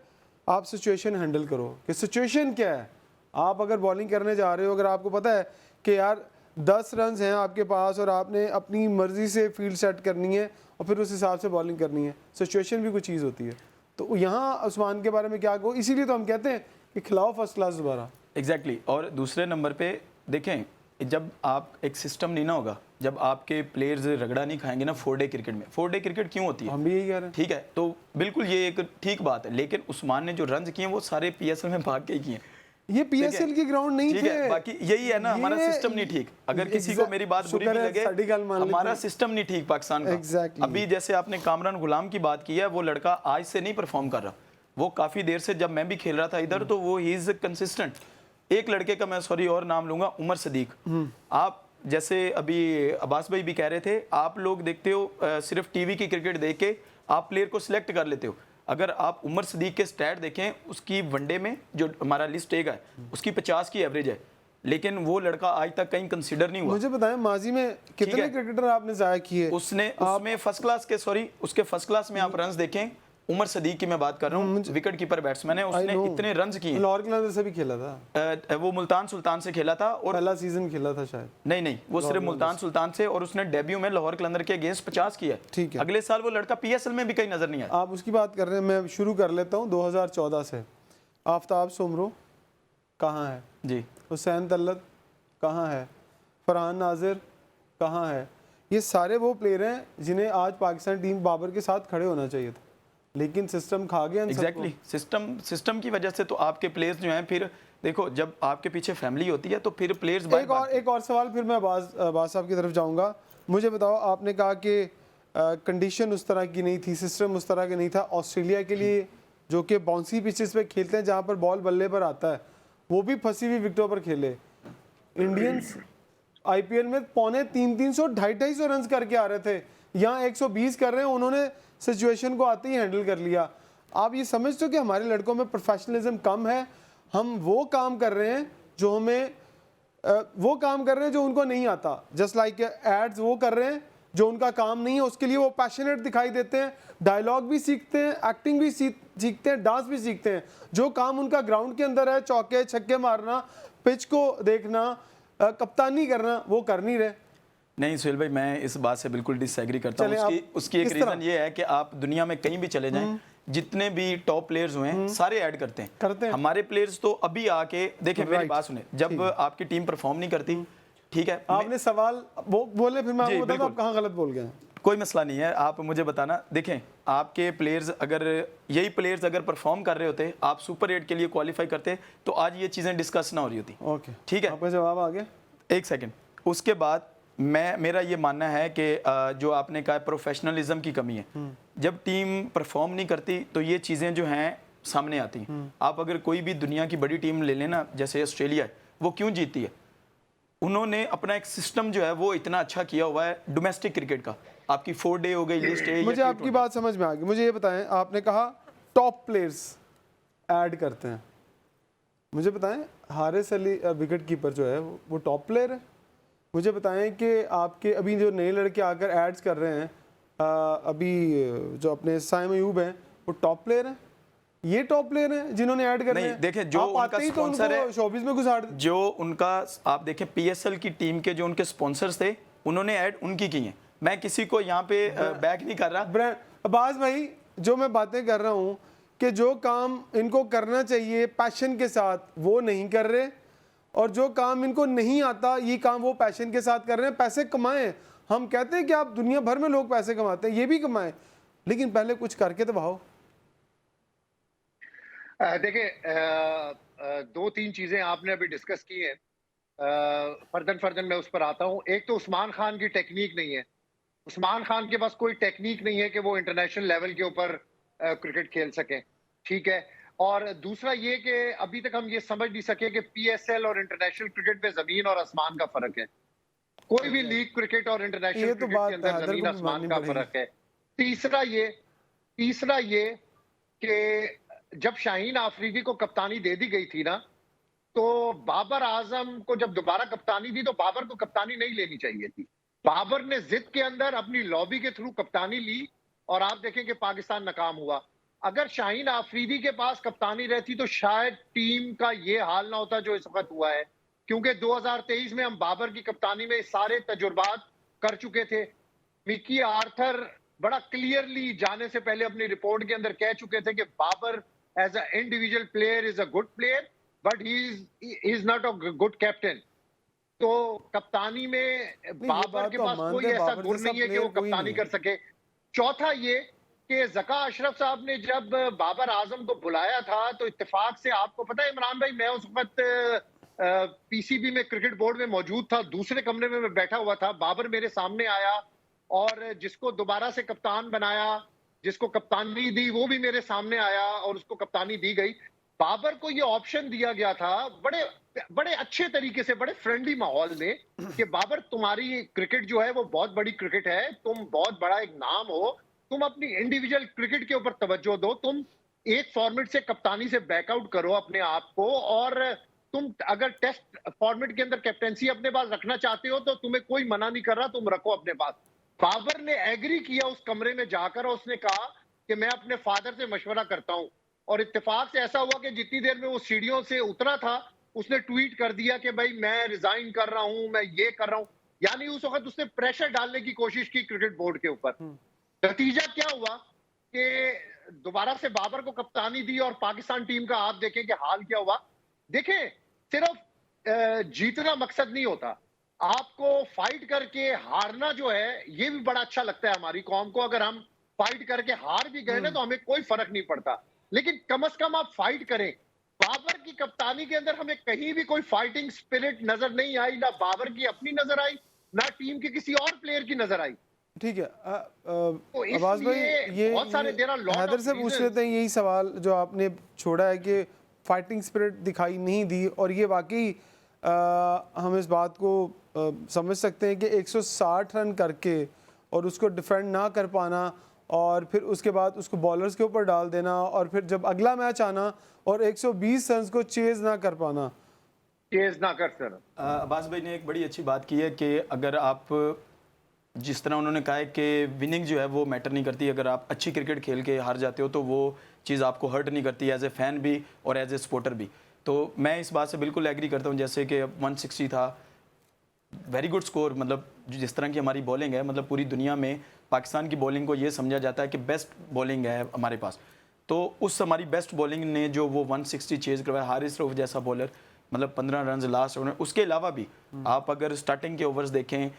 आप सिचुएशन हैंडल करो कि सिचुएशन क्या है। आप अगर बॉलिंग करने जा रहे हो, अगर आपको पता है कि यार 10 रन हैं आपके पास और आपने अपनी मर्जी से फील्ड सेट करनी है और फिर उस हिसाब से बॉलिंग करनी है, सिचुएशन भी कुछ चीज़ होती है। तो यहाँ उस्मान के बारे में क्या कहो, इसीलिए तो हम कहते हैं कि खिलाओ फर्स्ट क्लास दोबारा। एग्जैक्टली और दूसरे नंबर पे देखें, जब आप एक सिस्टम नहीं ना होगा, जब आपके प्लेयर्स रगड़ा नहीं खाएंगे ना 4 डे क्रिकेट में, 4 डे क्रिकेट क्यों होती है, हम भी यही कह रहे हैं। ठीक है, तो बिल्कुल ये एक ठीक बात है, लेकिन उस्मान ने जो रन किए वो सारे पीएसएल में भाग के ही किए। ये पीएसएल की ग्राउंड नहीं ठीक थे। है, बाकी यही है ना, हमारा ये- सिस्टम नहीं ठीक। अगर किसी को मेरी बात बुरी भी लगे, हमारा सिस्टम नहीं ठीक पाकिस्तान का। Exactly. अभी जैसे आपने कामरान गुलाम की बात की है, वो लड़का आज से नहीं परफॉर्म कर रहा, वो काफी देर से, जब मैं भी खेल रहा था इधर तो वो ही इज कंसिस्टेंट। एक लड़के का मैं सॉरी और नाम लूंगा, उमर सदीक। आप जैसे अभी अब्बास भाई भी कह रहे थे, आप लोग देखते हो सिर्फ टीवी की क्रिकेट देख के आप प्लेयर को सिलेक्ट कर लेते हो। अगर आप उमर सदीक के स्टैट देखें, उसकी वनडे में जो हमारा लिस्ट एक है उसकी 50 की एवरेज है, लेकिन वो लड़का आज तक कहीं कंसीडर नहीं हुआ। मुझे बताएं माजी में कितने क्रिकेटर आपने जाया किए? उसमें फर्स्ट क्लास के उसके फर्स्ट क्लास में आप रन्स देखें, उमर सदीक की मैं बात कर रहा हूँ, विकेट कीपर बैट्समैन है, उसने इतने रन्स किए। लाहौर कलंदर से भी खेला था, वो मुल्तान सुल्तान से खेला था और पहला सीजन खेला था शायद। नहीं, वो सिर्फ मुल्तान सुल्तान से, और उसने डेब्यू में लाहौर कलंदर के अगेंस्ट 50 किया। ठीक है, अगले साल वो लड़का पीएसएल में भी कहीं नजर नहीं आया। आप उसकी बात कर रहे हैं, मैं शुरू कर लेता हूँ 2014 से। आफ्ताब सुमरो कहाँ है जी, हुसैन तल्लत कहाँ है, फरहान नाजिर कहाँ है? ये सारे वो प्लेयर हैं जिन्हें आज पाकिस्तान टीम बाबर के साथ खड़े होना चाहिए था, लेकिन सिस्टम खा गया। एग्जैक्टली सिस्टम की वजह से तो आपके प्लेयर्स जो हैं, फिर देखो जब आपके पीछे फैमिली होती है तो फिर प्लेयर्स एक और सवाल, फिर मैं अब्बास साहब की तरफ जाऊंगा। मुझे बताओ, आपने कहा कि कंडीशन उस तरह की नहीं थी, सिस्टम उस तरह की नहीं था। ऑस्ट्रेलिया के लिए जो कि बाउंसी पिचेस पे खेलते हैं, जहाँ पर बॉल बल्ले पर आता है, वो भी फंसी हुई विकेटों पर खेले। इंडियंस आईपीएल में 350 250 रन करके आ रहे थे, यहाँ 120 कर रहे हैं। उन्होंने सिचुएशन को आते ही हैंडल कर लिया। आप ये समझते हो कि हमारे लड़कों में प्रोफेशनलिज्म कम है? हम वो काम कर रहे हैं जो हमें वो काम कर रहे हैं जो उनको नहीं आता। जस्ट लाइक एड्स वो कर रहे हैं जो उनका काम नहीं है, उसके लिए वो पैशनेट दिखाई देते हैं, डायलॉग भी सीखते हैं, एक्टिंग भी सीखते हैं, डांस भी सीखते हैं। जो काम उनका ग्राउंड के अंदर है, चौके छक्के मारना, पिच को देखना, कप्तानी करना, वो कर नहीं रहे। नहीं सुहेल भाई, मैं इस बात से बिल्कुल डिसएग्री करता हूँ। उसकी एक रीजन ये है कि आप दुनिया में कहीं भी चले जाएं, जितने भी टॉप प्लेयर्स हुए हैं सारे ऐड करते हैं। हमारे प्लेयर्स तो अभी आके देखें, मेरी बात सुने, जब आपकी टीम परफॉर्म नहीं करती, ठीक है, आपने सवाल बोले, फिर मैं आपको बताऊं आप कहाँ गलत बोल गए। कोई मसला नहीं है, आप मुझे बताना। देखें, आपके प्लेयर्स अगर यही प्लेयर्स अगर परफॉर्म कर रहे होते, आप सुपर 8 के लिए क्वालिफाई करते, तो आज ये चीजें डिस्कस ना हो रही होती। ओके, ठीक है, आपका जवाब आ गया। एक सेकंड, उसके बाद मेरा ये मानना है कि जो आपने कहा प्रोफेशनलिज्म की कमी है। जब टीम परफॉर्म नहीं करती तो ये चीज़ें जो हैं सामने आती हैं। आप अगर कोई भी दुनिया की बड़ी टीम ले लेना, जैसे ऑस्ट्रेलिया है, वो क्यों जीती है? उन्होंने अपना एक सिस्टम जो है वो इतना अच्छा किया हुआ है डोमेस्टिक क्रिकेट का। आपकी 4 डे हो गई लिस्ट है। मुझे आपकी बात समझ में आ गई। मुझे ये बताएं, आपने कहा टॉप प्लेयर्स ऐड करते हैं, मुझे बताएं हारिस अली विकेट कीपर जो है वो टॉप प्लेयर है? मुझे बताएं कि आपके अभी जो नए लड़के आकर एड्स कर रहे हैं, अभी जो अपने साइम अयूब हैं, वो टॉप प्लेयर हैं? ये टॉप प्लेयर हैं जिन्होंने ऐड कर रहे हैं? देखें, जो उनका स्पॉन्सर है शोबिस में घुसा, जो उनका आप देखें पीएसएल की टीम के जो उनके स्पॉन्सर्स थे, उन्होंने ऐड उनकी की हैं। मैं किसी को यहाँ पे बैक नहीं कर रहा। अब्बास भाई, जो मैं बातें कर रहा हूँ कि जो काम इनको करना चाहिए पैशन के साथ, वो नहीं कर रहे, और जो काम इनको नहीं आता, ये काम वो पैशन के साथ कर रहे हैं। पैसे कमाएं, हम कहते हैं कि आप दुनिया भर में लोग पैसे कमाते हैं, ये भी कमाएं, लेकिन पहले कुछ करके तो भाओ। देखिए, 2-3 चीजें आपने अभी डिस्कस की हैं, फर्दन मैं उस पर आता हूं। एक तो उस्मान खान की टेक्निक नहीं है। उस्मान खान के पास कोई टेक्निक नहीं है कि वो इंटरनेशनल लेवल के ऊपर क्रिकेट खेल सके, ठीक है। और दूसरा ये कि अभी तक हम ये समझ नहीं सके कि पीएसएल और इंटरनेशनल क्रिकेट में जमीन और आसमान का फर्क है। कोई भी लीग क्रिकेट और इंटरनेशनल क्रिकेट के अंदर जमीन आसमान का फर्क है। तीसरा ये तीसरा ये कि जब शाहीन आफरीदी को कप्तानी दे दी गई थी ना, तो बाबर आजम को जब दोबारा कप्तानी दी तो बाबर को कप्तानी नहीं लेनी चाहिए थी। बाबर ने जिद के अंदर अपनी लॉबी के थ्रू कप्तानी ली और आप देखें कि पाकिस्तान नाकाम हुआ। अगर शाहीन आफरीदी के पास कप्तानी रहती तो शायद टीम का ये हाल ना होता जो इस वक्त हुआ है, क्योंकि 2023 में हम बाबर की कप्तानी में सारे तजुर्बात कर चुके थे। मिकी आर्थर बड़ा क्लियरली जाने से पहले अपनी रिपोर्ट के अंदर कह चुके थे कि Babar as a individual player is a good player but he is not a good captain. तो कप्तानी में बाबर के पास कोई ऐसा गुण नहीं है कि वो कप्तानी कर सके। चौथा ये कि जका अशरफ साहब ने जब बाबर आजम को बुलाया था तो इत्तेफाक से, आपको पता है इमरान भाई, मैं उस वक्त पीसीबी में क्रिकेट बोर्ड में मौजूद था, दूसरे कमरे में मैं बैठा हुआ था। बाबर मेरे सामने आया और जिसको दोबारा से कप्तान बनाया, जिसको कप्तानी दी, वो भी मेरे सामने आया और उसको कप्तानी दी गई। बाबर को ये ऑप्शन दिया गया था बड़े बड़े अच्छे तरीके से, बड़े फ्रेंडली माहौल में, कि बाबर तुम्हारी क्रिकेट जो है वो बहुत बड़ी क्रिकेट है, तुम बहुत बड़ा एक नाम हो, तुम अपनी इंडिविजुअल क्रिकेट के ऊपर तवज्जो दो, तुम एक फॉर्मेट से कप्तानी से बैकआउट करो अपने आप को, और तुम अगर टेस्ट फॉर्मेट के अंदर कैप्टेंसी अपने पास रखना चाहते हो तो तुम्हें कोई मना नहीं कर रहा, तुम रखो अपने पास। बाबर ने एग्री किया उस कमरे में जाकर और उसने कहा कि मैं अपने फादर से मशवरा करता हूं। और इत्तेफाक से ऐसा हुआ कि जितनी देर में वो सीढ़ियों से उतरा था उसने ट्वीट कर दिया कि भाई मैं रिजाइन कर रहा हूं, मैं ये कर रहा हूं। यानी उस वक्त उसने प्रेशर डालने की कोशिश की क्रिकेट बोर्ड के ऊपर। नतीजा क्या हुआ कि दोबारा से बाबर को कप्तानी दी और पाकिस्तान टीम का आप देखें कि हाल क्या हुआ। देखें, सिर्फ जीतना मकसद नहीं होता, आपको फाइट करके हारना जो है ये भी बड़ा अच्छा लगता है हमारी कौम को। अगर हम फाइट करके हार भी गए ना तो हमें कोई फर्क नहीं पड़ता, लेकिन कम से कम आप फाइट करें। बाबर की कप्तानी के अंदर हमें कहीं भी कोई फाइटिंग स्पिरिट नजर नहीं आई, ना बाबर की अपनी नजर आई, ना टीम के किसी और प्लेयर की नजर आई। ठीक है। तो अब्बास भाई, इसलिए बहुत सारे there are lot Haider of से पूछ reasons। लेते हैं यही सवाल जो आपने छोड़ा है कि फाइटिंग स्पिरिट दिखाई नहीं दी, और ये वाकई हम इस बात को समझ सकते हैं कि 160 रन करके और उसको डिफेंड ना कर पाना और फिर उसके बाद उसको बॉलर्स के ऊपर डाल देना और फिर जब अगला मैच आना और 120 रन को चेज ना कर पाना। चेज ना कर सर। अब्बास भाई ने एक बड़ी अच्छी बात की है कि अगर आप, जिस तरह उन्होंने कहा है कि विनिंग जो है वो मैटर नहीं करती, अगर आप अच्छी क्रिकेट खेल के हार जाते हो तो वो चीज़ आपको हर्ट नहीं करती एज ए फ़ैन भी और एज ए सपोर्टर भी। तो मैं इस बात से बिल्कुल एग्री करता हूँ। जैसे कि 160 था, वेरी गुड स्कोर, मतलब जिस तरह की हमारी बॉलिंग है, मतलब पूरी दुनिया में पाकिस्तान की बॉलिंग को ये समझा जाता है कि बेस्ट बॉलिंग है हमारे पास। तो उस हमारी बेस्ट बॉलिंग ने जो वो 160 चेज करवाया, हारिस रऊफ जैसा बॉलर, मतलब 15 रन लास्ट ओवर। उसके अलावा भी आप अगर स्टार्टिंग के ओवर्स देखें,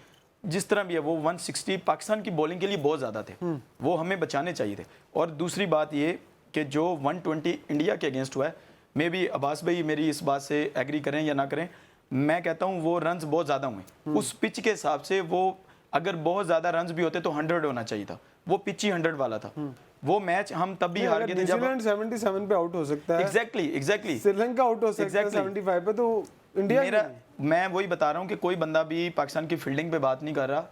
जिस तरह भी है, वो 160 पाकिस्तान की बॉलिंग के लिए बहुत ज़्यादा थे, वो हमें बचाने चाहिए थे। और दूसरी बात ये कि जो 120 इंडिया के अगेंस्ट हुआ है, मे भी अब्बास भाई मेरी इस बात से एग्री करें या ना करें, मैं कहता हूँ वो रन्स बहुत ज़्यादा हुए। उस पिच के हिसाब से वो अगर बहुत ज़्यादा रन्स भी होते तो 100 होना चाहिए था, वो पिच ही 100 वाला था। वो मैच हम तब भी हार गए थे जब न्यूजीलैंड 77 पे आउट हो सकता है, एग्जैक्टली श्रीलंका आउट हो सकता है 75 पे, तो इंडिया मैं वही बता रहा हूँ कि कोई बंदा भी पाकिस्तान की फील्डिंग पे बात नहीं कर रहा,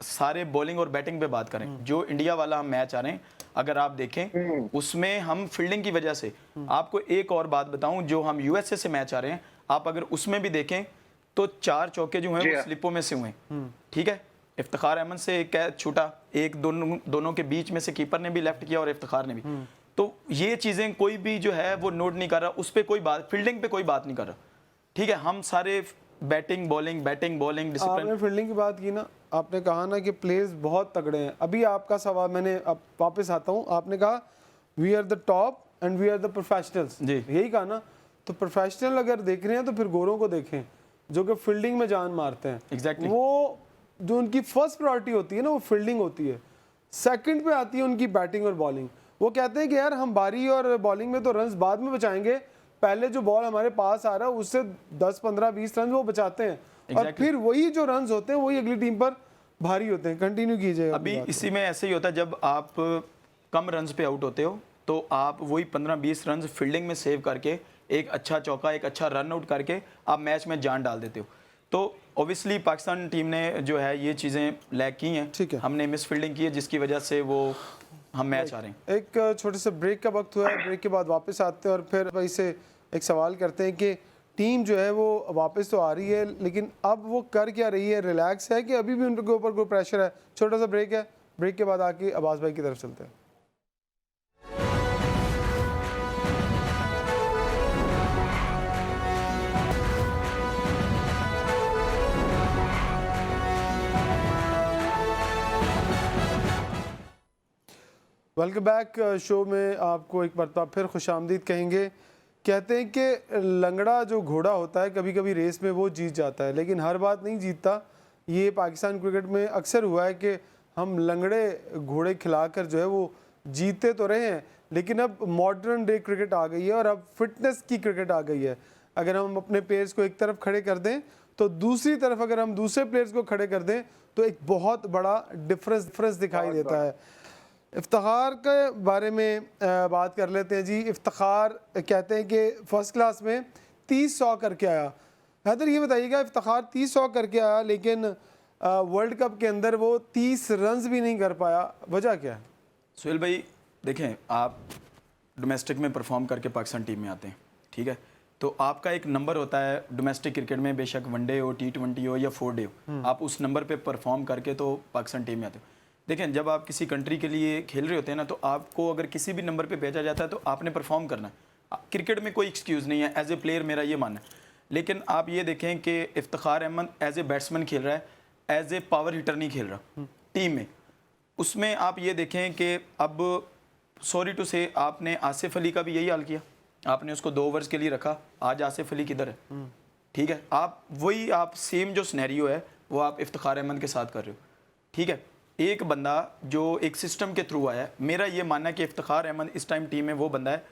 सारे बॉलिंग और बैटिंग पे बात करें। जो इंडिया वाला हम मैच आ रहे हैं, अगर आप देखें उसमें हम फील्डिंग की वजह से, आपको एक और बात बताऊं, जो हम यूएसए से मैच आ रहे हैं, आप अगर उसमें भी देखें तो 4 चौके जो हैं वो स्लिपों में से हुए, ठीक है। इफ्तिखार अहमद से एक कैच छूटा, एक दोनों के बीच में से कीपर ने भी लेफ्ट किया और इफ्तिखार ने भी। तो ये चीज़ें कोई भी जो है वो नोट नहीं कर रहा, उस पर कोई बात, फील्डिंग पे कोई बात नहीं कर रहा, ठीक है। हम सारे बैटिंग बॉलिंग डिसिप्लिन। आपने फील्डिंग की बात की ना, आपने कहा ना कि प्लेयर्स बहुत तगड़े हैं। अभी आपका सवाल, मैंने अब वापस आता हूँ, आपने कहा we are the top and we are the professionals, यही कहा ना। तो प्रोफेशनल अगर देख रहे हैं तो फिर गोरों को देखें जो कि फील्डिंग में जान मारते हैं। एग्जैक्टली वो जो उनकी फर्स्ट प्रायोरिटी होती है ना वो फील्डिंग होती है, सेकंड पे आती है उनकी बैटिंग और बॉलिंग। वो कहते हैं कि यार हम बारी और बॉलिंग में तो रन्स बाद में बचाएंगे, पहले जो बॉल हमारे पास आ रहा है उससे 10 15 20 रन वो बचाते हैं और फिर वही जो रन्स होते हैं वही अगली टीम पर भारी होते हैं। कंटिन्यू कीजिएगा। अभी इसी में ऐसे ही होता है, जब आप कम रन्स पे आउट होते हो तो आप वही 15-20 रन फील्डिंग में सेव करके एक अच्छा चौका, एक अच्छा रन आउट करके आप मैच में जान डाल देते हो। तो ऑब्वियसली पाकिस्तान टीम ने जो है ये चीज़ें लैक की हैं, हमने मिस फील्डिंग की है जिसकी वजह से वो हम मैच आ रहे हैं। एक छोटे से ब्रेक का वक्त हुआ है, ब्रेक के बाद वापस आते हैं और फिर भाई से एक सवाल करते हैं कि टीम जो है वो वापस तो आ रही है, लेकिन अब वो कर क्या रही है? रिलैक्स है कि अभी भी उनके ऊपर कोई प्रेशर है? छोटा सा ब्रेक है, ब्रेक के बाद आके अब्बास भाई की तरफ चलते हैं। Welcome back. शो में आपको एक मरतबा फिर खुशामदीद कहेंगे। कहते हैं कि लंगड़ा जो घोड़ा होता है कभी कभी रेस में वो जीत जाता है, लेकिन हर बात नहीं जीतता। ये पाकिस्तान क्रिकेट में अक्सर हुआ है कि हम लंगड़े घोड़े खिलाकर जो है वो जीतते तो रहे हैं, लेकिन अब मॉडर्न डे क्रिकेट आ गई है और अब फिटनेस की क्रिकेट आ गई है। अगर हम अपने प्लेयर्स को एक तरफ खड़े कर दें तो दूसरी तरफ अगर हम दूसरे प्लेयर्स को खड़े कर दें तो एक बहुत बड़ा डिफरेंस दिखाई देता है। इफ्तिखार के बारे में बात कर लेते हैं जी। इफ्तिखार कहते हैं कि फर्स्ट क्लास में 30-100 करके आया। हैदर ये बताइएगा, इफ्तिखार 30-100 करके आया लेकिन वर्ल्ड कप के अंदर वो 30 रन्स भी नहीं कर पाया, वजह क्या है? सुहेल भाई देखें, आप डोमेस्टिक में परफॉर्म करके पाकिस्तान टीम में आते हैं, ठीक है, तो आपका एक नंबर होता है डोमेस्टिक क्रिकेट में, बेशक वनडे हो, T20 हो या 4 डे हो, आप उस नंबर पे परफॉर्म करके तो पाकिस्तान टीम में आते हो। देखें, जब आप किसी कंट्री के लिए खेल रहे होते हैं ना, तो आपको अगर किसी भी नंबर पे भेजा जाता है तो आपने परफॉर्म करना है। क्रिकेट में कोई एक्सक्यूज़ नहीं है, एज ए प्लेयर मेरा ये मानना है। लेकिन आप ये देखें कि Iftikhar Ahmed as a batsman खेल रहा है, एज ए पावर हिटर नहीं खेल रहा टीम में। उसमें आप ये देखें कि अब सॉरी टू से आपने आसिफ अली का भी यही हाल किया, आपने उसको 2 ओवर्स के लिए रखा। आज आसिफ अली किधर है? ठीक है, आप सेम जो सिनेरियो है वो आप इफ्तिखार अहमद के साथ कर रहे हो। ठीक है, एक बंदा जो एक सिस्टम के थ्रू आया है, मेरा ये मानना है कि इफ्तिखार अहमद इस टाइम टीम में वो बंदा है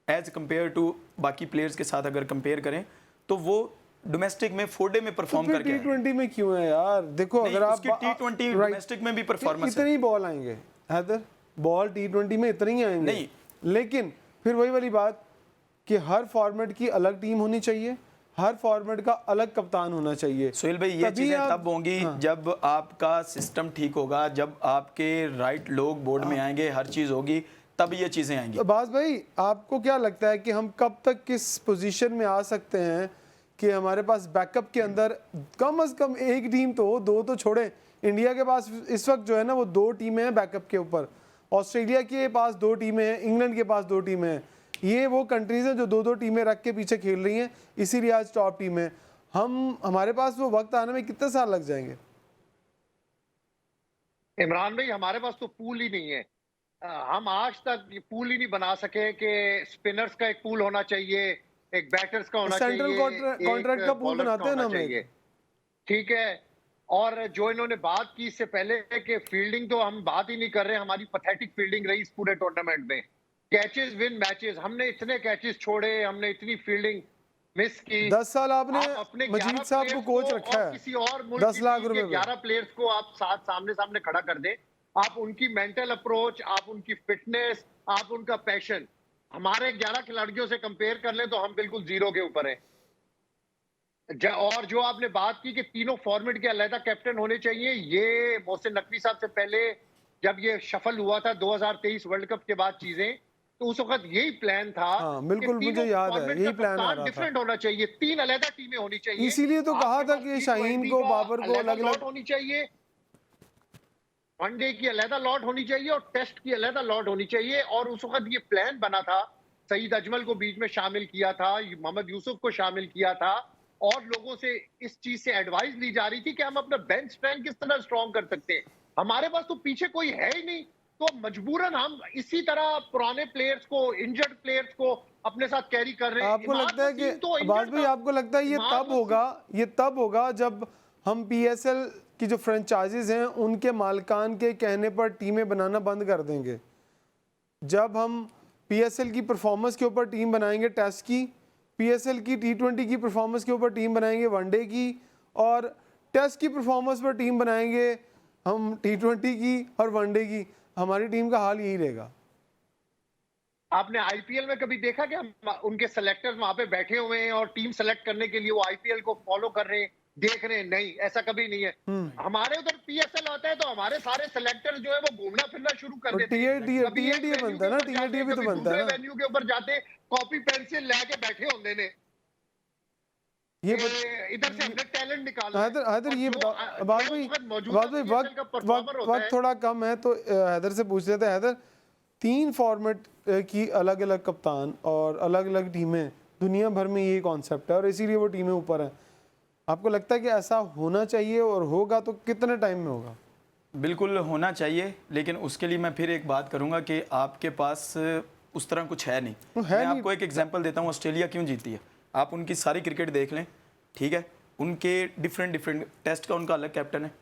एज कम्पेयर टू बाकी प्लेयर्स के साथ अगर कंपेयर करें तो वो डोमेस्टिक में 4 डे में परफॉर्म तो करके T20 में क्यों है यार? देखो अगर आप T20 डोमेस्टिक में भी परफॉर्मेंस इतनी बॉल आएंगे हैदर, बॉल T20 में इतनी ही आएंगे नहीं, लेकिन फिर वही वाली बात कि हर फॉर्मेट की अलग टीम होनी चाहिए, हर फॉर्मेट का अलग कप्तान होना चाहिए। सुहेल भाई ये चीजें तब होंगी जब आपका सिस्टम ठीक होगा, जब आपके राइट लोग बोर्ड में आएंगे, हर चीज होगी, तब ये चीजें आएंगी। अब्बास भाई, आपको क्या लगता है कि हम कब तक किस पोजीशन में आ सकते हैं कि हमारे पास बैकअप के अंदर कम से कम एक टीम तो हो, 2 तो छोड़े। इंडिया के पास इस वक्त जो है ना वो 2 टीमें हैं बैकअप के ऊपर, ऑस्ट्रेलिया के पास 2 टीमें हैं, इंग्लैंड के पास 2 टीमें हैं। ये वो कंट्रीज हैं जो 2-2 टीमें रख के पीछे खेल रही हैं, इसीलिए आज टॉप टीम है। हमारे पास वो वक्त आने में कितने साल लग जाएंगे? इमरान भाई, हमारे पास तो पूल ही नहीं है। हम आज तक ये पूल ही नहीं बना सके कि स्पिनर्स का एक पूल होना चाहिए, एक बैटर्स का होना चाहिए, सेंट्रल कॉन्ट्रैक्ट का पूल बनाते हैं ना हम, ठीक है। और जो इन्होंने बात की इससे पहले कि फील्डिंग, तो हम बात ही नहीं कर रहे। हमारी पैथेटिक फील्डिंग रही इस पूरे टूर्नामेंट में। कैचेस विन मैचेस, हमने इतने कैचेस छोड़े, हमने इतनी फील्डिंग मिस की। 10 साल आपने अपने मजीद साहब को कोच रखा है, किसी और मुल्क 10 लाख रुपए 11 प्लेयर्स को आप सामने सामने खड़ा कर दे, आप उनकी मेंटल अप्रोच, आप उनकी फिटनेस, आप उनका पैशन हमारे 11 खिलाड़ियों से कंपेयर कर लें तो हम बिल्कुल जीरो के ऊपर हैं। और जो आपने बात की कि तीनों फॉर्मेट के अलग कैप्टन होने चाहिए, ये मोहसिन नकवी साहब से पहले जब ये शफल हुआ था 2023 वर्ल्ड कप के बाद चीजें, तो उस वक्त यही प्लान था। बिल्कुल मुझे याद है, यही प्लान आ रहा था। डिफरेंट होना चाहिए, 3 अलग टीमें होनी चाहिए। इसीलिए तो कहा था कि शाहीन को, बाबर को अलग अलग होनी चाहिए, वनडे की अलग लॉट होनी चाहिए और टेस्ट की अलग लॉट होनी चाहिए। और उस वक्त ये प्लान बना था, सईद अजमल को बीच में शामिल किया था, मोहम्मद यूसुफ को शामिल किया था, और लोगों से इस चीज से एडवाइस ली जा रही थी कि हम अपना बेंच स्ट्रेंथ किस तरह स्ट्रॉन्ग कर सकते हैं। हमारे पास तो पीछे कोई है ही नहीं, तो मजबूरन हम इसी तरह पुराने प्लेयर्स को, इंजर्ड प्लेयर्स को अपने साथ कैरी कर रहे हैं। आपको लगता है कि अब्बास भाई, आपको लगता है ये तब होगा जब हम PSL की जो फ्रेंचाइजीज हैं उनके मालिकान के कहने पर टीमें बनाना बंद कर देंगे? जब हम PSL की परफॉर्मेंस के ऊपर टीम बनाएंगे, टेस्ट की, PSL की T20 की परफॉर्मेंस के ऊपर टीम बनाएंगे, वनडे की, और टेस्ट की परफॉर्मेंस पर टीम बनाएंगे हम T20 की और वनडे की, हमारी टीम का हाल यही रहेगा। आपने IPL में कभी देखा कि उनके सेलेक्टर्स वहां पे बैठे हुए हैं और टीम सेलेक्ट करने के लिए वो IPL को फॉलो कर रहे हैं? देख रहे हैं, नहीं, ऐसा कभी नहीं है। हमारे उधर पीएसएल होता है तो हमारे सारे सेलेक्टर जो है वो घूमना फिरना शुरू कर और देते हैं। कभी एक TATA venue बनता है ना, के ऊपर जाते TATA हैं, भी तो कभी बनता है दूसरे ना। वेन्यू के ऊपर जाते, कॉपी पेंसिल लेके बैठे होंगे ने ये इधर से हमने टैलेंट निकालना है। हैदर और ये जो, बताओ जो अब्बास भाई, वक्त मौजूदा अब्बास भाई PSL का परफॉर्मर होता है, वक्त थोड़ा कम है तो हैदर से पूछ लेते हैं। हैदर, 3 फॉर्मेट की अलग अलग कप्तान और अलग अलग टीमें, दुनिया भर में ये कॉन्सेप्ट है और इसीलिए वो टीमें ऊपर हैं। आपको लगता है कि ऐसा होना चाहिए, और होगा तो कितने टाइम में होगा? बिल्कुल होना चाहिए, लेकिन उसके लिए मैं फिर एक बात करूंगा कि आपके पास उस तरह कुछ है नहीं। मैं आपको एक एग्जांपल देता हूँ, ऑस्ट्रेलिया क्यों जीती है। आप उनकी सारी क्रिकेट देख लें, ठीक है, उनके डिफरेंट टेस्ट का उनका अलग कैप्टन है।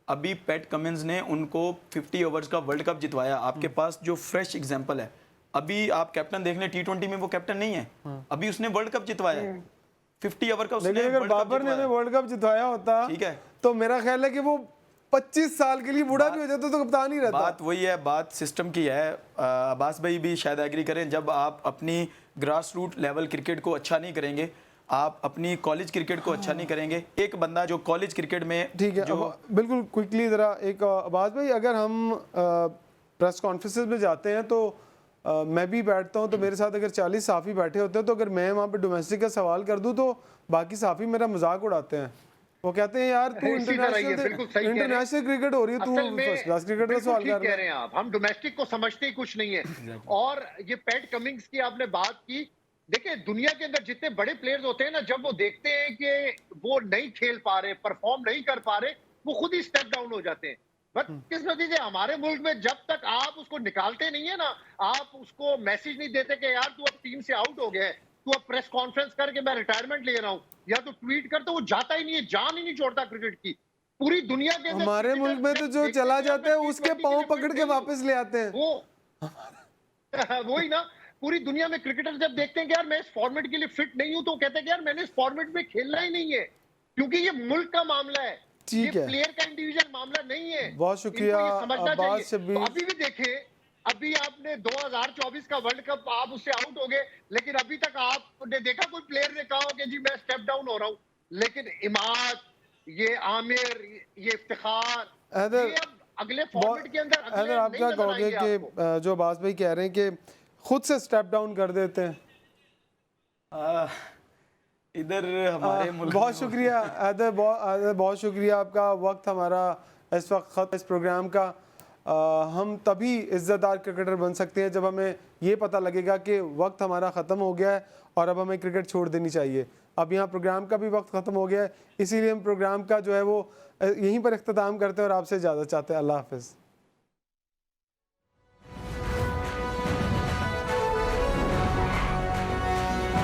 अभी पैट कमिंस ने उनको 50 ओवर्स का वर्ल्ड कप जितवाया। आपके पास जो फ्रेश एग्जाम्पल है, अभी आप कैप्टन देख लें, T20 में वो कैप्टन नहीं है, अभी उसने वर्ल्ड कप जितवाया है, 50 ओवर का उसने लेकिन अगर वर्ल्ड कप बाबर ने हमें जितवाया। वर्ल्ड कप जितवाया होता, ठीक है, तो मेरा ख्याल है कि वो 25 साल के लिए बूढ़ा भी हो जाता तो कप्तान ही रहता। बात वही है, बात सिस्टम की है। अब्बास भाई भी शायद एग्री करें, जब आप अपनी ग्रास रूट लेवल क्रिकेट को अच्छा नहीं करेंगे, आप अपनी कॉलेज क्रिकेट को अच्छा नहीं करेंगे। एक बंदा जो कॉलेज क्रिकेट में, ठीक है, जो बिल्कुल क्विकली ज़रा एक अब्बास भाई, अगर हम प्रेस कॉन्फ्रेंसेस में जाते हैं तो मैं भी बैठता हूं, तो मेरे साथ अगर 40 साफ़ी बैठे होते हैं, तो अगर मैं वहां पे डोमेस्टिक का सवाल कर दूं तो बाकी साफ़ी मेरा मजाक उड़ाते हैं। वो कहते हैं यार तू इसी तरह ही है, बिल्कुल सही कह रहे हैं। इंटरनेशनल क्रिकेट हो रही है, तू असल में फर्स्ट क्लास क्रिकेट का बिल्कुल सवाल ठीक कर कह रहा रहे है। हैं आप, हम डोमेस्टिक को समझते ही कुछ नहीं है। और ये पैट कमिंग्स की आपने बात की, देखिए दुनिया के अंदर जितने बड़े प्लेयर्स होते हैं ना, जब वो देखते हैं कि वो नहीं खेल पा रहे, परफॉर्म नहीं कर पा रहे, वो खुद ही स्टेप डाउन हो जाते हैं। बट किस नतीजे, हमारे मुल्क में जब तक आप उसको निकालते नहीं है ना, आप उसको मैसेज नहीं देते कि यार तू अब टीम से आउट हो गया है, तू अब प्रेस कॉन्फ्रेंस करके मैं रिटायरमेंट ले रहा हूं, या तो ट्वीट कर, तो वो जाता ही नहीं है, जान ही नहीं छोड़ता क्रिकेट की। पूरी दुनिया के अंदर हमारे मुल्क में तो जो चला जाता है उसके पांव पकड़ के वापस ले आते हैं। वो वही ना, पूरी दुनिया में क्रिकेटर जब देखते हैं कि यार मैं इस फॉर्मेट के लिए फिट नहीं हूं, तो कहते हैं कि यार मैंने इस फॉर्मेट में खेलना ही नहीं है, क्योंकि ये मुल्क का मामला है, ये ठीक है, प्लेयर का इंडिविजुअल मामला नहीं है। बहुत शुक्रिया इनको ये समझना अब्बास चाहिए। शब्बीर। तो अभी भी देखें, अभी आपने 2024 का वर्ल्ड कप आप उससे आउट हो गए, लेकिन अभी तक आपने देखा कोई प्लेयर ने कहा हो कि जी मैं स्टेप डाउन हो रहा हूं। लेकिन इमाद, ये आमिर, ये इफ्तिखार, हैदर, ये अब अगले फॉर्मेट के अंदर अगले हैदर, आप नहीं क्या नजर कहोगे आएंगे कि आपको। जो अब्बास भाई कह रहे हैं कि खुद से स्टेप डाउन कर देते हैं? इधर हमारे मुल्क बहुत में शुक्रिया हैदर, बहुत शुक्रिया आपका। वक्त हमारा इस वक्त ख़त्म इस प्रोग्राम का। हम तभी इज़्ज़तदार क्रिकेटर बन सकते हैं जब हमें ये पता लगेगा कि वक्त हमारा ख़त्म हो गया है और अब हमें क्रिकेट छोड़ देनी चाहिए। अब यहाँ प्रोग्राम का भी वक्त ख़त्म हो गया है, इसीलिए हम प्रोग्राम का जो है वो यहीं पर इख्तिताम करते हैं और आपसे इजाज़त चाहते हैं। अल्लाह हाफ़िज़।